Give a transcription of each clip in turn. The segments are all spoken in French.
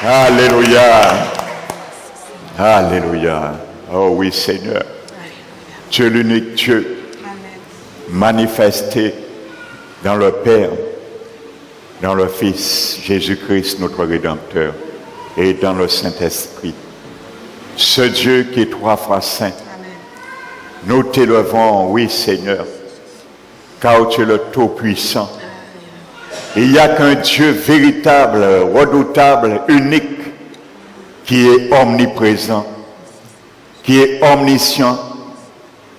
Alléluia. Alléluia. Oh oui, Seigneur. Tu es l'unique Dieu manifesté dans le Père, dans le Fils, Jésus-Christ, notre Rédempteur, et dans le Saint-Esprit. Ce Dieu qui est 3 fois saint. Nous t'élevons, oui, Seigneur, car tu es le Tout-Puissant. Il n'y a qu'un Dieu véritable, redoutable, unique, qui est omniprésent, qui est omniscient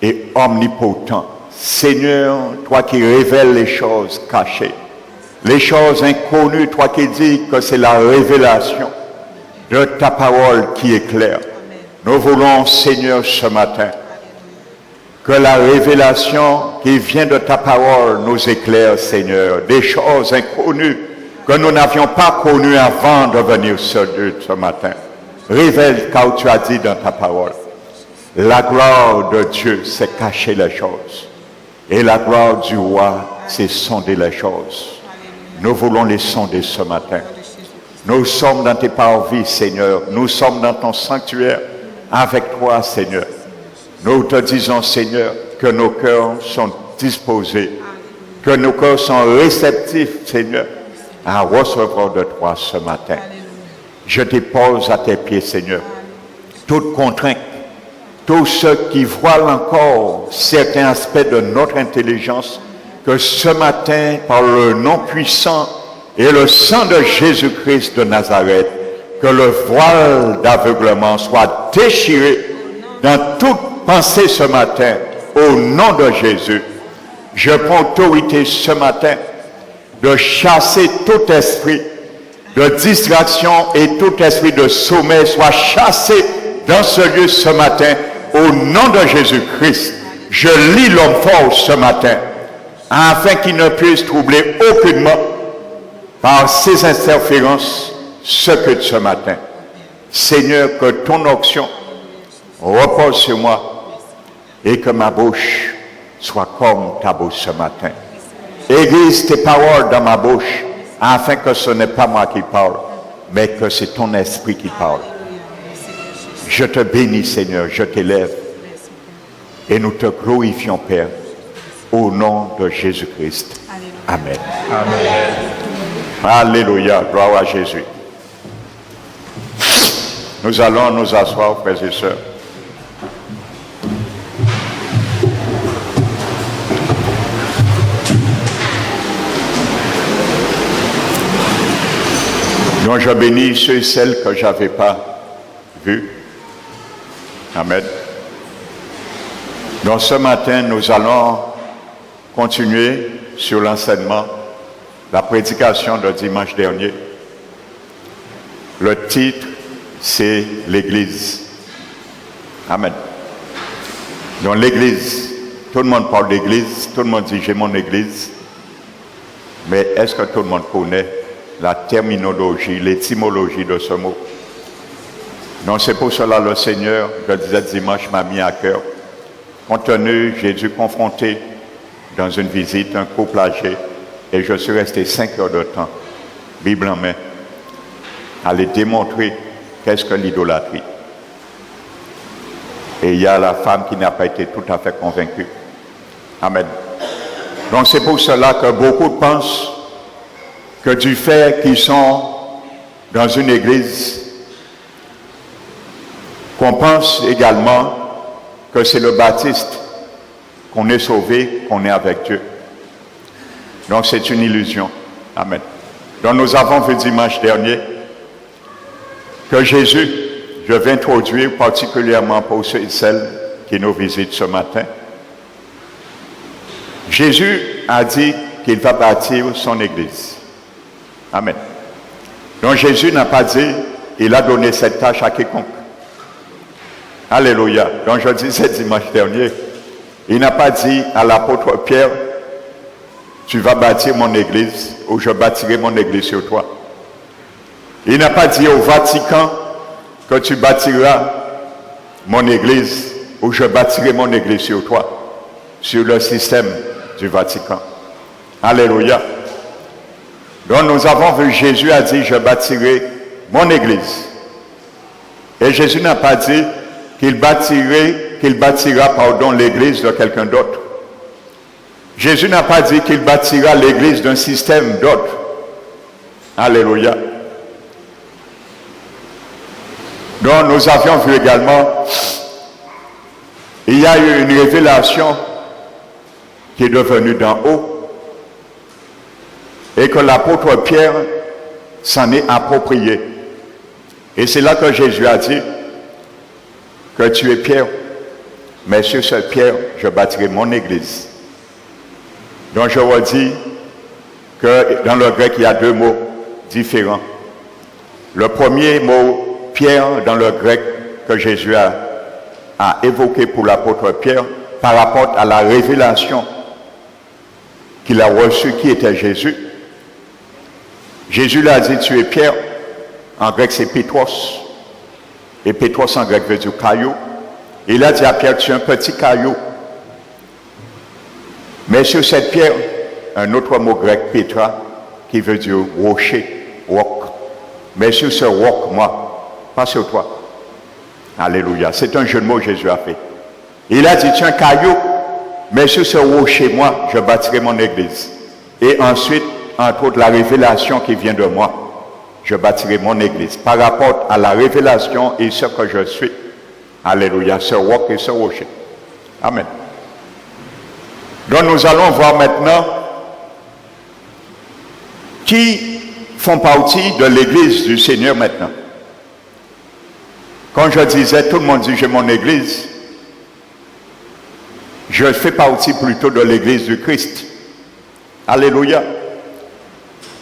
et omnipotent. Seigneur, toi qui révèles les choses cachées, les choses inconnues, toi qui dis que c'est la révélation de ta parole qui éclaire. Nous voulons, Seigneur, ce matin, que la révélation qui vient de ta parole nous éclaire, Seigneur, des choses inconnues que nous n'avions pas connues avant de venir sur Dieu ce matin. Révèle, car tu as dit dans ta parole, la gloire de Dieu, c'est cacher les choses. Et la gloire du roi, c'est sonder les choses. Nous voulons les sonder ce matin. Nous sommes dans tes parvis, Seigneur. Nous sommes dans ton sanctuaire avec toi, Seigneur. Nous te disons, Seigneur, que nos cœurs sont disposés, que nos cœurs sont réceptifs, Seigneur, à recevoir de toi ce matin. Je dépose à tes pieds, Seigneur, toute contrainte, tous ceux qui voilent encore certains aspects de notre intelligence, que ce matin, par le nom puissant et le sang de Jésus-Christ de Nazareth, que le voile d'aveuglement soit déchiré dans toute pensée ce matin, au nom de Jésus. Je prends autorité ce matin de chasser tout esprit de distraction et tout esprit de sommeil soit chassé dans ce lieu ce matin, au nom de Jésus-Christ. Je lis l'homme fort ce matin, afin qu'il ne puisse troubler aucunement par ses interférences ce que de ce matin. Seigneur, que ton onction repose sur moi et que ma bouche soit comme ta bouche ce matin. Aiguise tes paroles dans ma bouche, afin que ce n'est pas moi qui parle, mais que c'est ton esprit qui parle. Je te bénis, Seigneur, je t'élève et nous te glorifions, Père, au nom de Jésus-Christ. Amen. Amen. Alléluia, gloire à Jésus. Nous allons nous asseoir, frères et sœurs. Donc je bénis ceux et celles que je n'avais pas vus. Amen. Donc ce matin, nous allons continuer sur l'enseignement, la prédication de dimanche dernier. Le titre, c'est l'Église. Amen. Donc l'Église, tout le monde parle d'Église, tout le monde dit j'ai mon Église. Mais est-ce que tout le monde connaît la terminologie, l'étymologie de ce mot? Donc c'est pour cela le Seigneur, je le disais dimanche, m'a mis à cœur. Compte tenu, j'ai dû confronter dans une visite un couple âgé et je suis resté 5 heures de temps, Bible en main, à les démontrer qu'est-ce que l'idolâtrie. Et il y a la femme qui n'a pas été tout à fait convaincue. Amen. Donc c'est pour cela que beaucoup pensent que du fait qu'ils sont dans une église, qu'on pense également que c'est le baptiste, qu'on est sauvé, qu'on est avec Dieu. Donc c'est une illusion. Amen. Donc nous avons vu dimanche dernier que Jésus, je vais introduire particulièrement pour ceux et celles qui nous visitent ce matin. Jésus a dit qu'il va bâtir son église. Amen. Donc Jésus n'a pas dit, il a donné cette tâche à quiconque. Alléluia. Donc je disais dimanche dernier, il n'a pas dit à l'apôtre Pierre, tu vas bâtir mon église ou je bâtirai mon église sur toi. Il n'a pas dit au Vatican que tu bâtiras mon église ou je bâtirai mon église sur toi, sur le système du Vatican. Alléluia. Donc nous avons vu Jésus a dit, je bâtirai mon église. Et Jésus n'a pas dit qu'il bâtira l'église de quelqu'un d'autre. Jésus n'a pas dit qu'il bâtira l'église d'un système d'autre. Alléluia. Donc nous avions vu également, il y a eu une révélation qui est devenue d'en haut et que l'apôtre Pierre s'en est approprié. Et c'est là que Jésus a dit que tu es Pierre, mais sur cette pierre, je bâtirai mon église. Donc je redis que dans le grec, il y a deux mots différents. Le premier mot, Pierre, dans le grec, que Jésus a évoqué pour l'apôtre Pierre, par rapport à la révélation qu'il a reçue, qui était Jésus. Jésus l'a dit, tu es Pierre. En grec, c'est Pétros. Et Pétros, en grec, veut dire caillou. Il a dit à Pierre, tu es un petit caillou. Mais sur cette pierre, un autre mot grec, Pétra, qui veut dire rocher, roc. Mais sur ce roc, moi, pas sur toi. Alléluia. C'est un jeu de mots que Jésus a fait. Il a dit, tu es un caillou, mais sur ce rocher, moi, je bâtirai mon église. Et ensuite, entre autres, la révélation qui vient de moi, je bâtirai mon église. Par rapport à la révélation et ce que je suis. Alléluia. Ce roc et ce rocher. Amen. Donc nous allons voir maintenant qui font partie de l'église du Seigneur maintenant. Quand je disais, tout le monde dit j'ai mon église, je fais partie plutôt de l'église du Christ. Alléluia.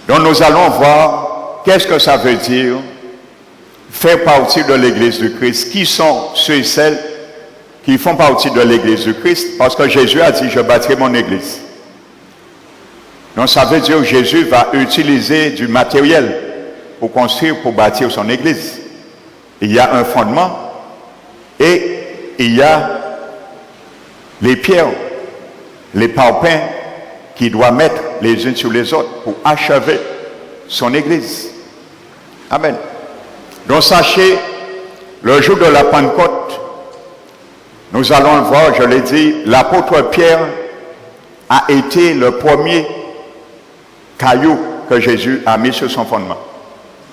Donc nous allons voir qu'est-ce que ça veut dire faire partie de l'église du Christ. Qui sont ceux et celles qui font partie de l'église du Christ? Parce que Jésus a dit, je bâtirai mon église. Donc ça veut dire que Jésus va utiliser du matériel pour construire, pour bâtir son église. Il y a un fondement et il y a les pierres, les parpaings qu'il doit mettre les unes sur les autres pour achever son église. Amen. Donc sachez, le jour de la Pentecôte, nous allons le voir, je l'ai dit, l'apôtre Pierre a été le premier caillou que Jésus a mis sur son fondement.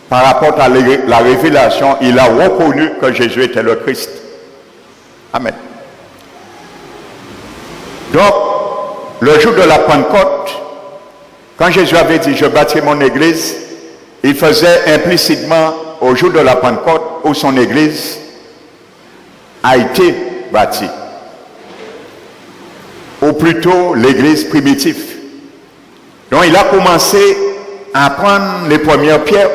Par rapport à la révélation, il a reconnu que Jésus était le Christ. Amen. Donc, le jour de la Pentecôte, quand Jésus avait dit « Je bâtirai mon église », il faisait implicitement au jour de la Pentecôte où son église a été bâtie. Ou plutôt l'église primitive. Donc il a commencé à prendre les premières pierres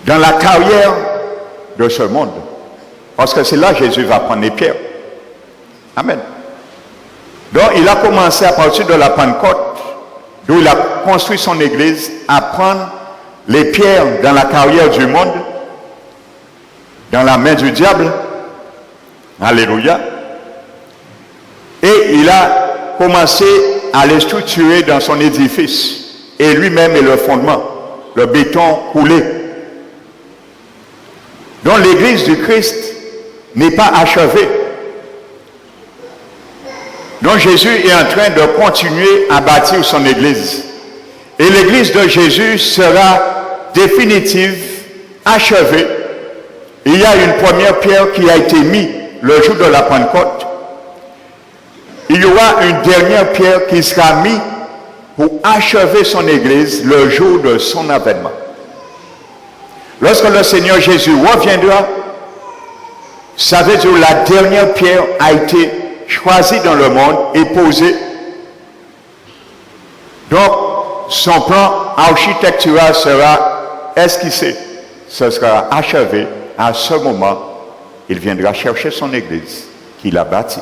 dans la carrière de ce monde. Parce que c'est là que Jésus va prendre les pierres. Amen. Donc il a commencé à partir de la Pentecôte, d'où il a construit son église, à prendre les pierres dans la carrière du monde, dans la main du diable. Alléluia. Et il a commencé à les structurer dans son édifice. Et lui-même est le fondement, le béton coulé. Donc l'église du Christ n'est pas achevée. Donc Jésus est en train de continuer à bâtir son église. Et l'église de Jésus sera définitive, achevée. Il y a une première pierre qui a été mise le jour de la Pentecôte. Il y aura une dernière pierre qui sera mise pour achever son église le jour de son avènement. Lorsque le Seigneur Jésus reviendra, ça veut dire que la dernière pierre a été choisie dans le monde et posée. Donc, son plan architectural sera esquissé. Ce sera achevé. À ce moment, il viendra chercher son église qu'il a bâtie.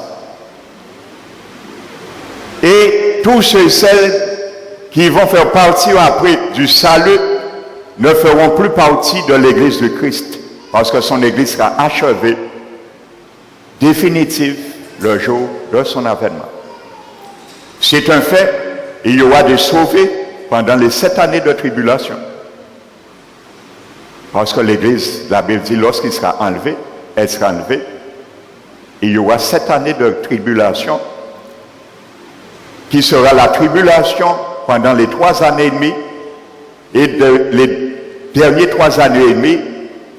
Et tous ceux et celles qui vont faire partie après du salut ne feront plus partie de l'église du Christ, parce que son église sera achevée, définitive, le jour de son avènement. C'est un fait, il y aura des sauvés pendant les 7 années de tribulation. Parce que l'Église, la Bible dit, lorsqu'il sera enlevé, elle sera enlevée. Il y aura 7 années de tribulation, qui sera la tribulation pendant les 3 années et demie, et les derniers 3 années et demie,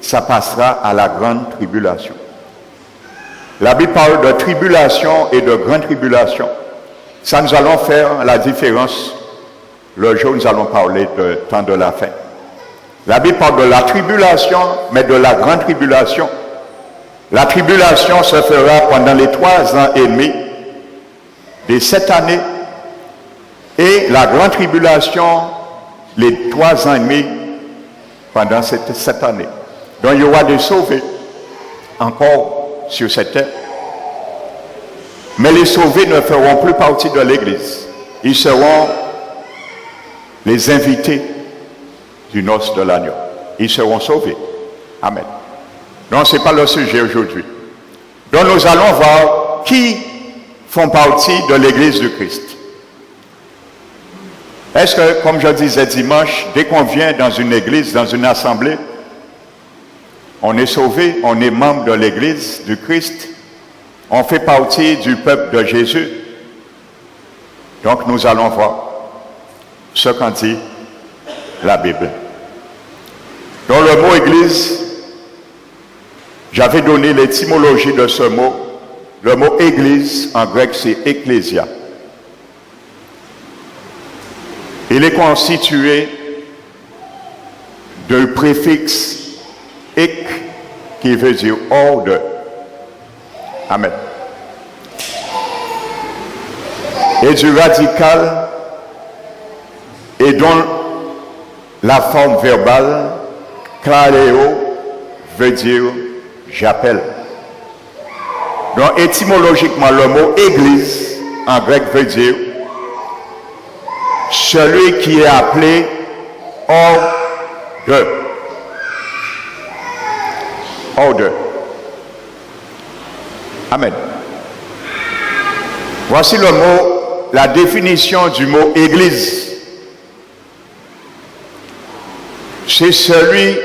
ça passera à la grande tribulation. La Bible parle de tribulation et de grande tribulation. Ça, nous allons faire la différence le jour où nous allons parler de temps de la fin. La Bible parle de la tribulation, mais de la grande tribulation. La tribulation se fera pendant les 3 ans et demi, les 7 années, et la grande tribulation, les 3 ans et demi, pendant ces 7 années. Donc il y aura des sauvés encore sur cette terre. Mais les sauvés ne feront plus partie de l'Église. Ils seront les invités du noce de l'agneau. Ils seront sauvés. Amen. Donc ce n'est pas le sujet aujourd'hui. Donc nous allons voir qui font partie de l'Église du Christ. Est-ce que, comme je disais dimanche, dès qu'on vient dans une église, dans une assemblée, on est sauvé, on est membre de l'Église du Christ, on fait partie du peuple de Jésus. Donc nous allons voir ce qu'en dit la Bible. Dans le mot Église, j'avais donné l'étymologie de ce mot. Le mot Église, en grec, c'est Ecclésia. Il est constitué d'un préfixe ek qui veut dire hors de. Amen. Et du radical et dont la forme verbale klareo veut dire j'appelle. Donc étymologiquement le mot église en grec veut dire celui qui est appelé hors de. Hors de. Amen. Voici le mot, la définition du mot église. C'est celui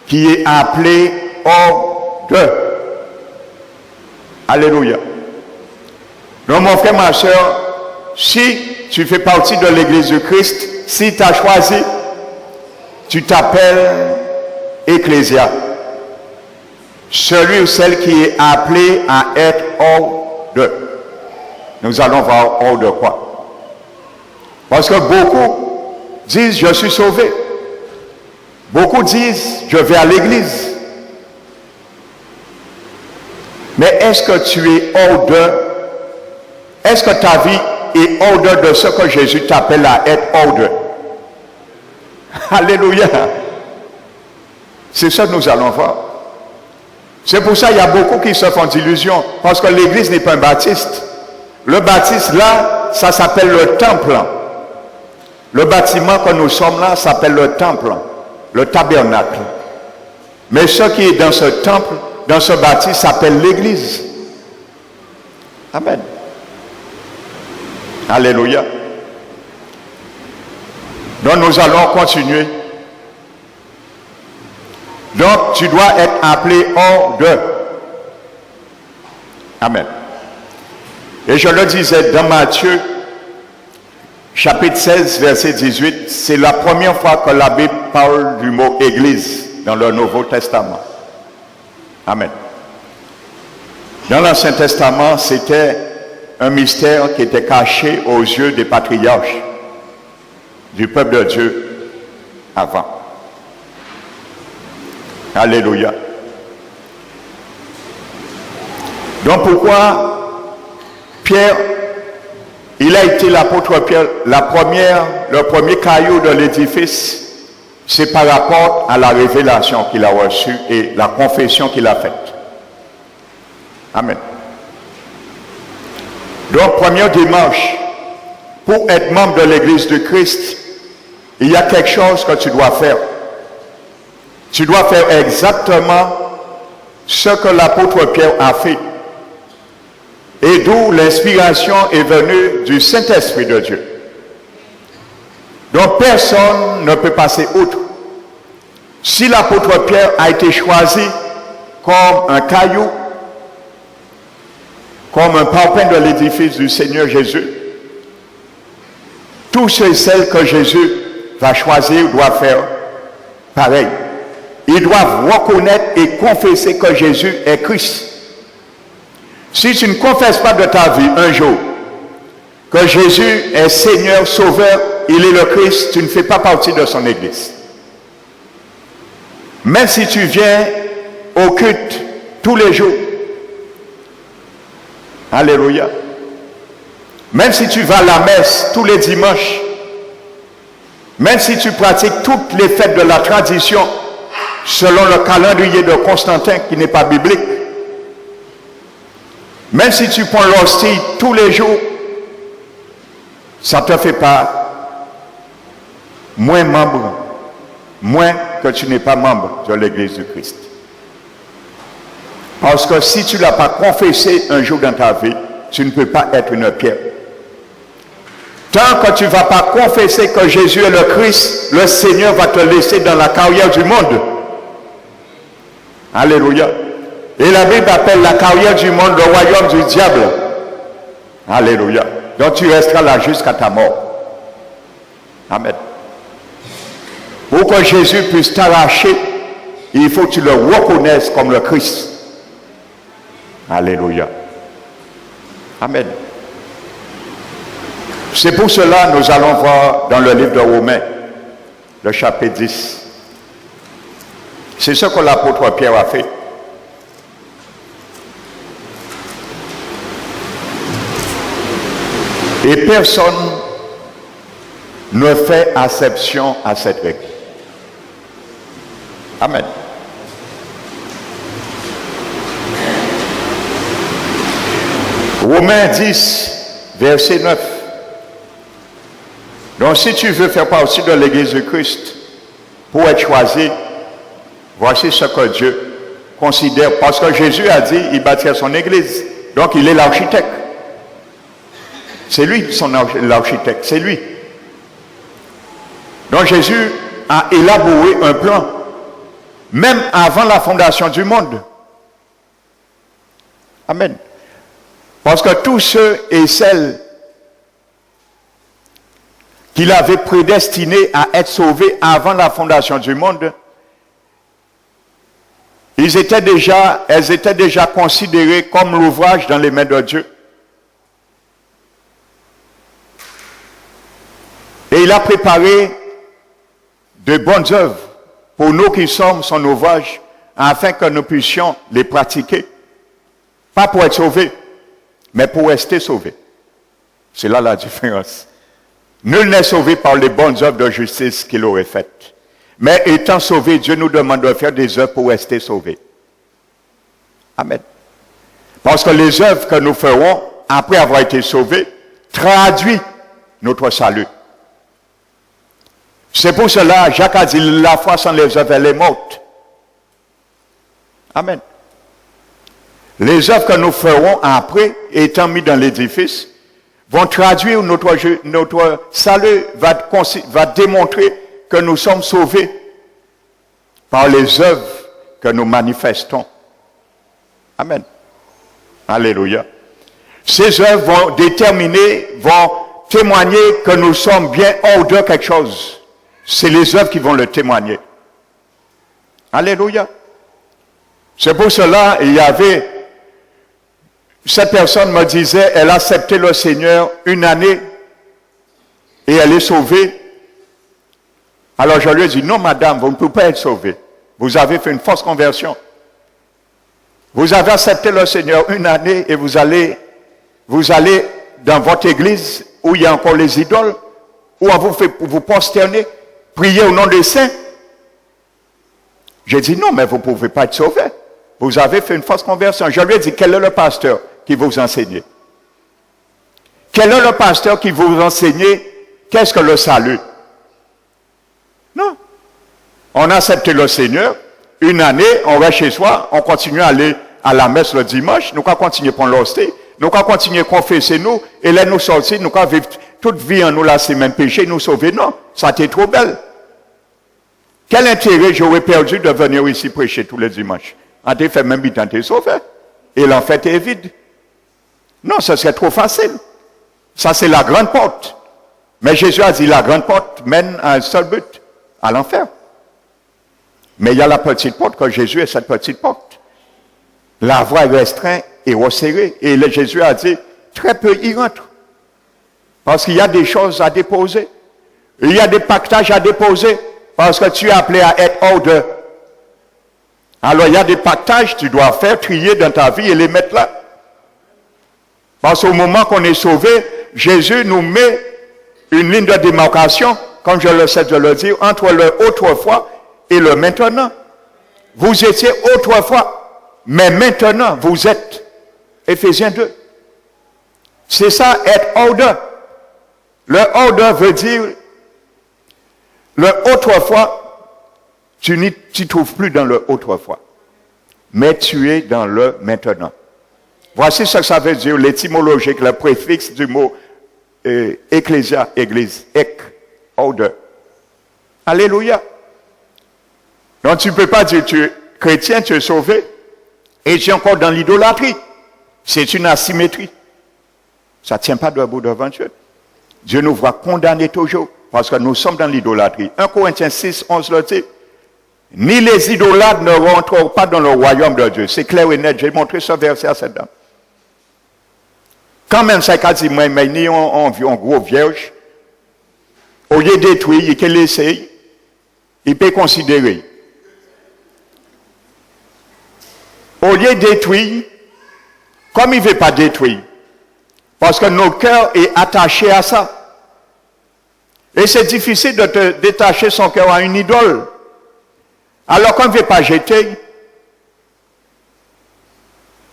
qui est appelé hors de. Alléluia. Donc mon frère, ma soeur, si tu fais partie de l'Église du Christ, si tu as choisi, tu t'appelles Ecclésia. Celui ou celle qui est appelé à être hors de. Nous allons voir hors de quoi. Parce que beaucoup disent, je suis sauvé. Beaucoup disent, je vais à l'église. Mais est-ce que tu es hors de? Est-ce que ta vie est hors de ce que Jésus t'appelle à être hors de? Alléluia. C'est ça que nous allons voir. C'est pour ça qu'il y a beaucoup qui se font d'illusions. Parce que l'église n'est pas un baptiste. Le baptiste là, ça s'appelle le temple. Le bâtiment que nous sommes là s'appelle le temple. Le tabernacle. Mais ce qui est dans ce temple, dans ce bâtiment, s'appelle l'église. Amen. Alléluia. Donc nous allons continuer. Donc tu dois être appelé hors de. Amen. Et je le disais dans Matthieu, chapitre 16, verset 18, c'est la première fois que la Bible parle du mot église dans le Nouveau Testament. Amen. Dans l'Ancien Testament, c'était un mystère qui était caché aux yeux des patriarches du peuple de Dieu avant. Alléluia. Donc pourquoi Pierre, il a été l'apôtre Pierre, le premier caillou de l'édifice, c'est par rapport à la révélation qu'il a reçue et la confession qu'il a faite. Amen. Donc, première démarche, pour être membre de l'Église de Christ, il y a quelque chose que tu dois faire. Tu dois faire exactement ce que l'apôtre Pierre a fait. Et d'où l'inspiration est venue du Saint-Esprit de Dieu. Donc personne ne peut passer outre. Si l'apôtre Pierre a été choisi comme un caillou, comme un parpaing de l'édifice du Seigneur Jésus, tous ceux et celles que Jésus va choisir doivent faire pareil. Ils doivent reconnaître et confesser que Jésus est Christ. Si tu ne confesses pas de ta vie un jour que Jésus est Seigneur, Sauveur, il est le Christ, tu ne fais pas partie de son Église. Même si tu viens au culte tous les jours, alléluia. Même si tu vas à la messe tous les dimanches, même si tu pratiques toutes les fêtes de la tradition selon le calendrier de Constantin qui n'est pas biblique, même si tu prends l'hostie tous les jours, ça ne te fait pas moins membre, moins que tu n'es pas membre de l'Église du Christ. Parce que si tu ne l'as pas confessé un jour dans ta vie, tu ne peux pas être une pierre. Tant que tu ne vas pas confesser que Jésus est le Christ, le Seigneur va te laisser dans la carrière du monde. Alléluia. Et la Bible appelle la carrière du monde le royaume du diable. Alléluia. Donc tu resteras là jusqu'à ta mort. Amen. Pour que Jésus puisse t'arracher, il faut que tu le reconnaisses comme le Christ. Alléluia. Amen. C'est pour cela que nous allons voir dans le livre de Romains, le chapitre 10. C'est ce que l'apôtre Pierre a fait. Et personne ne fait exception à cette règle. Amen. Romains 10, verset 9. Donc si tu veux faire partie de l'Église de Christ, pour être choisi, voici ce que Dieu considère. Parce que Jésus a dit, il bâtira son Église. Donc il est l'architecte. C'est lui l'architecte, c'est lui. Donc Jésus a élaboré un plan, même avant la fondation du monde. Amen. Parce que tous ceux et celles qu'il avait prédestinés à être sauvés avant la fondation du monde, elles étaient déjà considérées comme l'ouvrage dans les mains de Dieu. Et il a préparé de bonnes œuvres pour nous qui sommes son ouvrage, afin que nous puissions les pratiquer. Pas pour être sauvés, mais pour rester sauvés. C'est là la différence. Nul n'est sauvé par les bonnes œuvres de justice qu'il aurait faites. Mais étant sauvé, Dieu nous demande de faire des œuvres pour rester sauvés. Amen. Parce que les œuvres que nous ferons, après avoir été sauvés, traduisent notre salut. C'est pour cela, Jacques a dit, la foi sans les œuvres, elle est morte. Amen. Les œuvres que nous ferons après, étant mis dans l'édifice, vont traduire notre salut, va démontrer que nous sommes sauvés par les œuvres que nous manifestons. Amen. Alléluia. Ces œuvres vont déterminer, vont témoigner que nous sommes bien hors de quelque chose. C'est les œuvres qui vont le témoigner. Alléluia. C'est pour cela, il y avait, cette personne me disait, elle a accepté le Seigneur une année et elle est sauvée. Alors je lui ai dit, non madame, vous ne pouvez pas être sauvée. Vous avez fait une fausse conversion. Vous avez accepté le Seigneur une année et vous allez dans votre église où il y a encore les idoles, où on vous fait vous prosterner, prier au nom des saints. J'ai dit non, mais vous ne pouvez pas être sauvé. Vous avez fait une fausse conversion. Je lui ai dit, quel est le pasteur qui vous enseigne? Quel est le pasteur qui vous enseigne qu'est-ce que le salut? Non. On a accepté le Seigneur. Une année, on reste chez soi, on continue à aller à la messe le dimanche, nous allons continuer à prendre l'hostie, nous allons continuer à confesser nous, et là nous sortir, nous allons vivre toute vie en nous là, c'est même péché, nous sauver. Non, ça t'est trop belle. Quel intérêt j'aurais perdu de venir ici prêcher tous les dimanches? En te fait même temps t'es sauvé. Et l'enfer est vide. Non, ça serait trop facile. Ça, c'est la grande porte. Mais Jésus a dit, la grande porte mène à un seul but, à l'enfer. Mais il y a la petite porte, quand Jésus est cette petite porte. La voie est restreinte et resserrée. Et Jésus a dit, très peu y rentrent. Parce qu'il y a des choses à déposer. Il y a des pactages à déposer. Parce que tu es appelé à être hors de. Alors il y a des pactages que tu dois faire, trier dans ta vie et les mettre là. Parce qu'au moment qu'on est sauvé, Jésus nous met une ligne de démarcation, comme je le sais de le dire, entre le autrefois et le maintenant. Vous étiez autrefois, mais maintenant vous êtes. Éphésiens 2. C'est ça, être hors de. Le hors de veut dire, le autrefois, tu n'y trouves plus dans le autrefois, mais tu es dans le maintenant. Voici ce que ça veut dire, l'étymologique, le préfixe du mot ecclésia, église, ek, order. Alléluia. Donc tu ne peux pas dire tu es chrétien, tu es sauvé, et tu es encore dans l'idolâtrie. C'est une asymétrie. Ça ne tient pas debout devant Dieu. Dieu nous voit condamner toujours, parce que nous sommes dans l'idolâtrie. 1 Corinthiens 6, 11 le dit. Ni les idolâtres ne rentreront pas dans le royaume de Dieu. C'est clair et net. J'ai montré ce verset à cette dame. Quand même, ça a dit, moi, mais ni on gros vierge, au lieu de détruire, il peut laisser, il peut considérer. Au lieu de détruire, comme il ne veut pas détruire, parce que nos cœurs est attaché à ça. Et c'est difficile de te détacher son cœur à une idole. Alors qu'on ne veut pas jeter,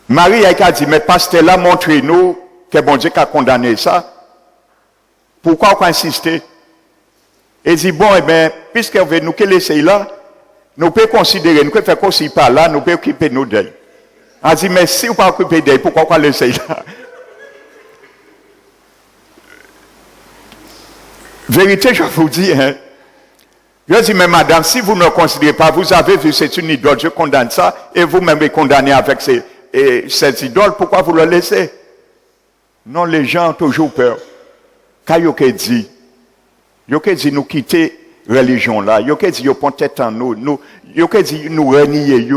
Marie a dit, mais pasteur là, montrez-nous que bon Dieu a condamné ça. Pourquoi on insister? Et dit, bon, eh bien, puisque vous nous laisser là, nous pouvons considérer, nous pouvons faire comme si par là, nous pouvons occuper nos deuils. On dit, mais si vous ne pouvez pas occuper d'eux, pourquoi on laisser là? Vérité, je vous dis, hein. Je dis, mais madame, si vous ne considérez pas, vous avez vu, c'est une idole, je condamne ça, et vous-même êtes condamné avec cette idole, pourquoi vous le laissez? Non, les gens ont toujours peur. Quand ils ont dit, nous quitter la religion là, ils ont dit, ils ont tête en nous, ils ont dit, nous renier.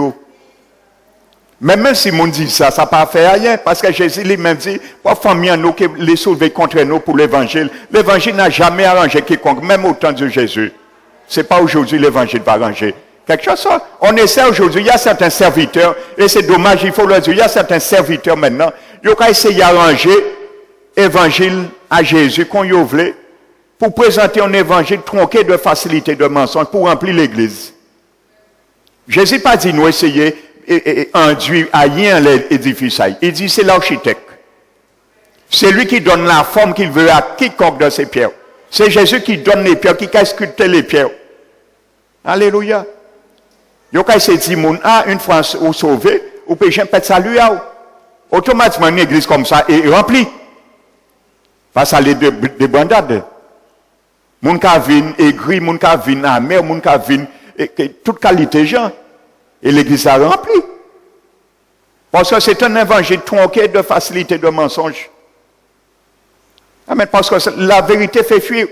Mais même si mon dit ça, ça n'a pas fait rien, parce que Jésus lui-même dit, pas famille en nous qui les soulever contre nous pour l'évangile. L'évangile n'a jamais arrangé quiconque, même au temps de Jésus. Ce n'est pas aujourd'hui l'évangile va arranger. Quelque chose ça. On essaie aujourd'hui, il y a certains serviteurs, et c'est dommage, il faut le dire, il y a certains serviteurs maintenant, ils ont essayé d'arranger l'évangile à Jésus qu'on y voulait, pour présenter un évangile tronqué de facilité, de mensonge, pour remplir l'église. Jésus n'a pas dit nous essayer et enduire à rien l'édifice. Il dit c'est l'architecte. C'est lui qui donne la forme qu'il veut à quiconque de ces pierres. C'est Jésus qui donne les pierres, qui a sculpté les pierres. Alléluia. Il y a ces dit, une fois ou sauvé, ou péché, peut salut. Automatiquement, une église comme ça est remplie. Parce à des bandades. Moun ka vin aigri, moun ka vin amer, moun ka vin toute qualité gens. Et l'église a rempli. Parce que c'est un évangile tronqué de facilité de mensonge. Amen. Parce que la vérité fait fuir.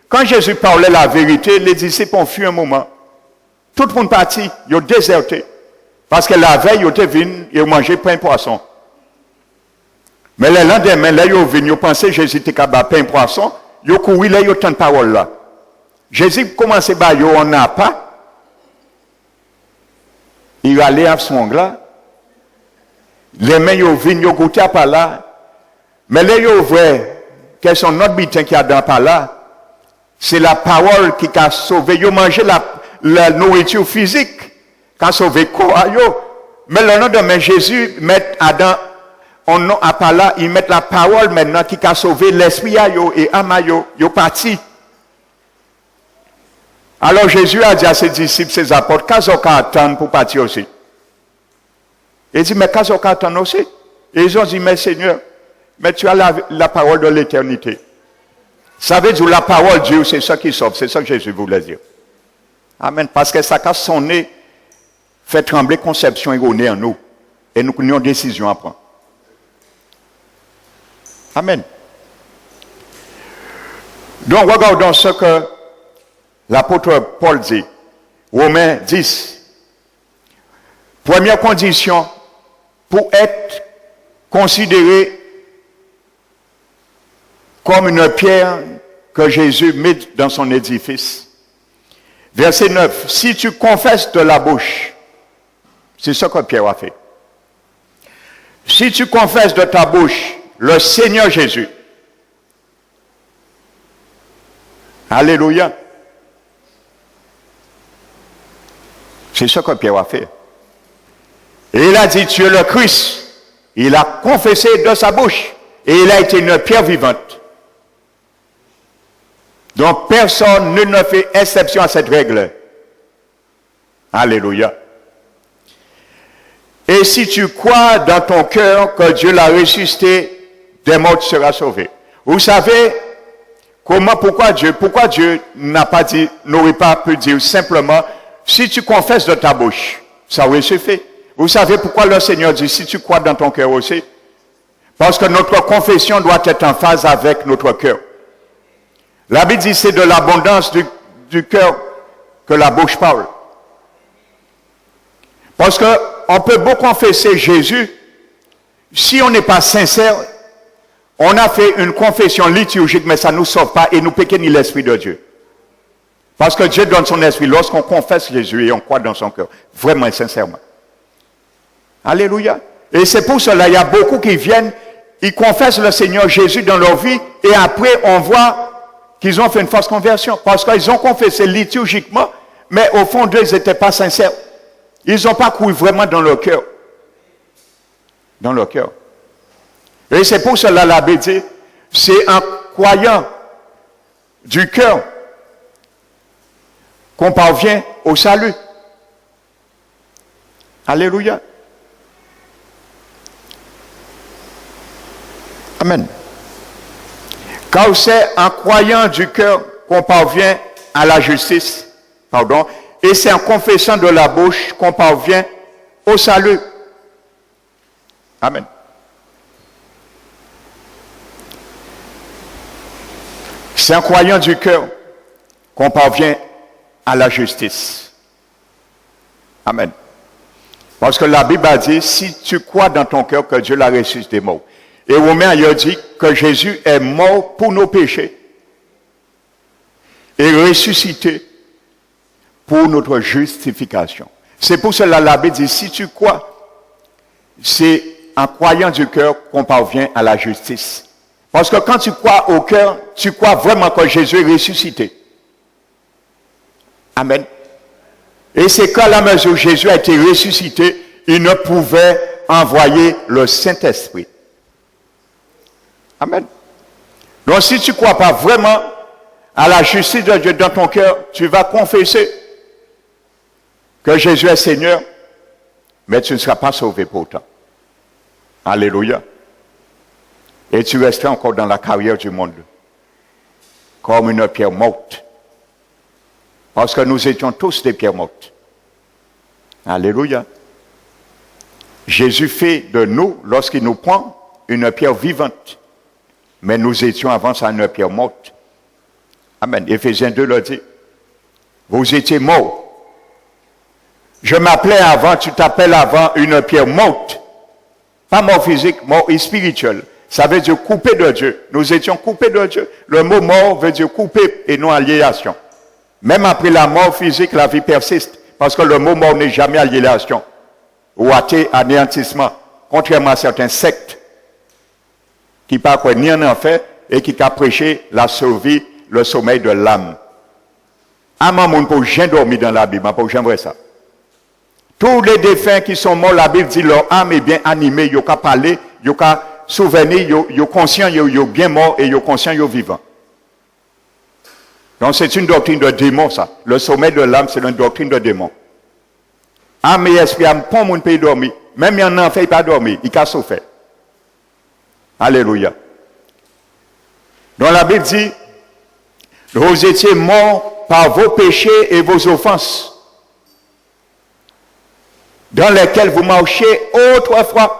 Quand Jésus parlait la vérité, les disciples ont fui un moment. Tout le monde parti, ils ont déserté. Parce que la veille, ils étaient venus, ils ont mangé pain et poisson. Mais le lendemain, là, ils ont venu, ils ont pensé que Jésus était capable de pain et poisson. Ils ont couru, là, ils ont tant de paroles là. Jésus commençait à dire, on n'a pas. Il allait à son là. Les mains, ils ont venu, ils ont goûté à par là. Mais là, ils ont ouvert, quels sont notre butin qui a dans par là. C'est la parole qui a sauvé. Ils ont mangé la nourriture physique qui a sauvé quoi. Mais le lendemain, Jésus met Adam, on a par là, il met la parole maintenant qui a sauvé l'esprit et Amayo, ils sont partis. Alors Jésus a dit à ses disciples, ses apôtres, qu'est-ce qu'on attend pour partir aussi? Il dit, mais qu'est-ce qu'on attend aussi? Et ils ont dit, mais Seigneur, mais tu as la parole de l'éternité. Ça veut dire la parole de Dieu, c'est ça qui sauve, c'est ça que Jésus voulait dire. Amen. Parce que ça casse son nez, fait trembler conception erronée en nous. Et nous avons une décision à prendre. Amen. Donc, regardons ce que l'apôtre Paul dit. Romains 10. Première condition pour être considéré comme une pierre que Jésus met dans son édifice. Verset 9. Si tu confesses de la bouche, c'est ce que Pierre a fait. Si tu confesses de ta bouche le Seigneur Jésus, alléluia, c'est ce que Pierre a fait. Et il a dit, tu es le Christ. Il a confessé de sa bouche. Et il a été une pierre vivante. Donc personne ne fait exception à cette règle. Alléluia. Et si tu crois dans ton cœur que Dieu l'a ressuscité, des morts tu seras sauvé. Vous savez pourquoi Dieu n'a pas dit, n'aurait pas pu dire simplement, si tu confesses de ta bouche, ça aurait suffi. Vous savez pourquoi le Seigneur dit, si tu crois dans ton cœur aussi? Parce que notre confession doit être en phase avec notre cœur. La Bible dit, c'est de l'abondance du cœur que la bouche parle. Parce qu'on peut beau confesser Jésus, si on n'est pas sincère, on a fait une confession liturgique, mais ça ne nous sauve pas et nous péquons ni l'Esprit de Dieu. Parce que Dieu donne son esprit lorsqu'on confesse Jésus et on croit dans son cœur, vraiment et sincèrement. Alléluia. Et c'est pour cela, il y a beaucoup qui viennent, ils confessent le Seigneur Jésus dans leur vie et après on voit qu'ils ont fait une fausse conversion. Parce qu'ils ont confessé liturgiquement, mais au fond d'eux, ils n'étaient pas sincères. Ils n'ont pas cru vraiment dans leur cœur. Dans leur cœur. Et c'est pour cela, la Bible dit, c'est en croyant du cœur qu'on parvient au salut. Alléluia. Amen. Car c'est en croyant du cœur qu'on parvient à la justice. Pardon. Et c'est en confessant de la bouche qu'on parvient au salut. Amen. C'est en croyant du cœur qu'on parvient à la justice. Amen. Parce que la Bible a dit, si tu crois dans ton cœur que Dieu l'a ressuscité des morts. Et Romains a dit que Jésus est mort pour nos péchés et ressuscité pour notre justification. C'est pour cela que la Bible dit, si tu crois, c'est en croyant du cœur qu'on parvient à la justice. Parce que quand tu crois au cœur, tu crois vraiment que Jésus est ressuscité. Amen. Et c'est qu'à la mesure où Jésus a été ressuscité, il ne pouvait envoyer le Saint-Esprit. Amen. Donc si tu ne crois pas vraiment à la justice de Dieu dans ton cœur, tu vas confesser que Jésus est Seigneur, mais tu ne seras pas sauvé pourtant. Alléluia. Et tu resteras encore dans la carrière du monde, comme une pierre morte. Parce que nous étions tous des pierres mortes. Alléluia. Jésus fait de nous, lorsqu'il nous prend, une pierre vivante. Mais nous étions avant ça une pierre morte. Amen. Éphésiens 2 le dit. Vous étiez morts. Je m'appelais avant, tu t'appelles avant une pierre morte. Pas mort physique, mort spirituelle. Ça veut dire coupé de Dieu. Nous étions coupés de Dieu. Le mot mort veut dire coupé et non aliénation. Même après la mort physique, la vie persiste. Parce que le mot mort n'est jamais aliénation. Ou anéantissement. Contrairement à certains sectes qui parlent ni en enfer et qui ont prêché la survie, le sommeil de l'âme. Aman moun pour jamais dormir dans la Bible, pour jamais ça. Tous les défunts qui sont morts, la Bible dit leur âme est bien animée, ils ont parler, ils ont souvenir, ils sont conscients, ils sont bien morts et ils sont conscients, ils sont vivants. Donc c'est une doctrine de démon ça. Le sommeil de l'âme, c'est une doctrine de démon. Âme et esprit, âme, pas moun peut dormir. Même il y en a fait pas dormir, il a souffert. Alléluia. Donc la Bible dit, vous étiez morts par vos péchés et vos offenses, dans lesquels vous marchiez autrefois.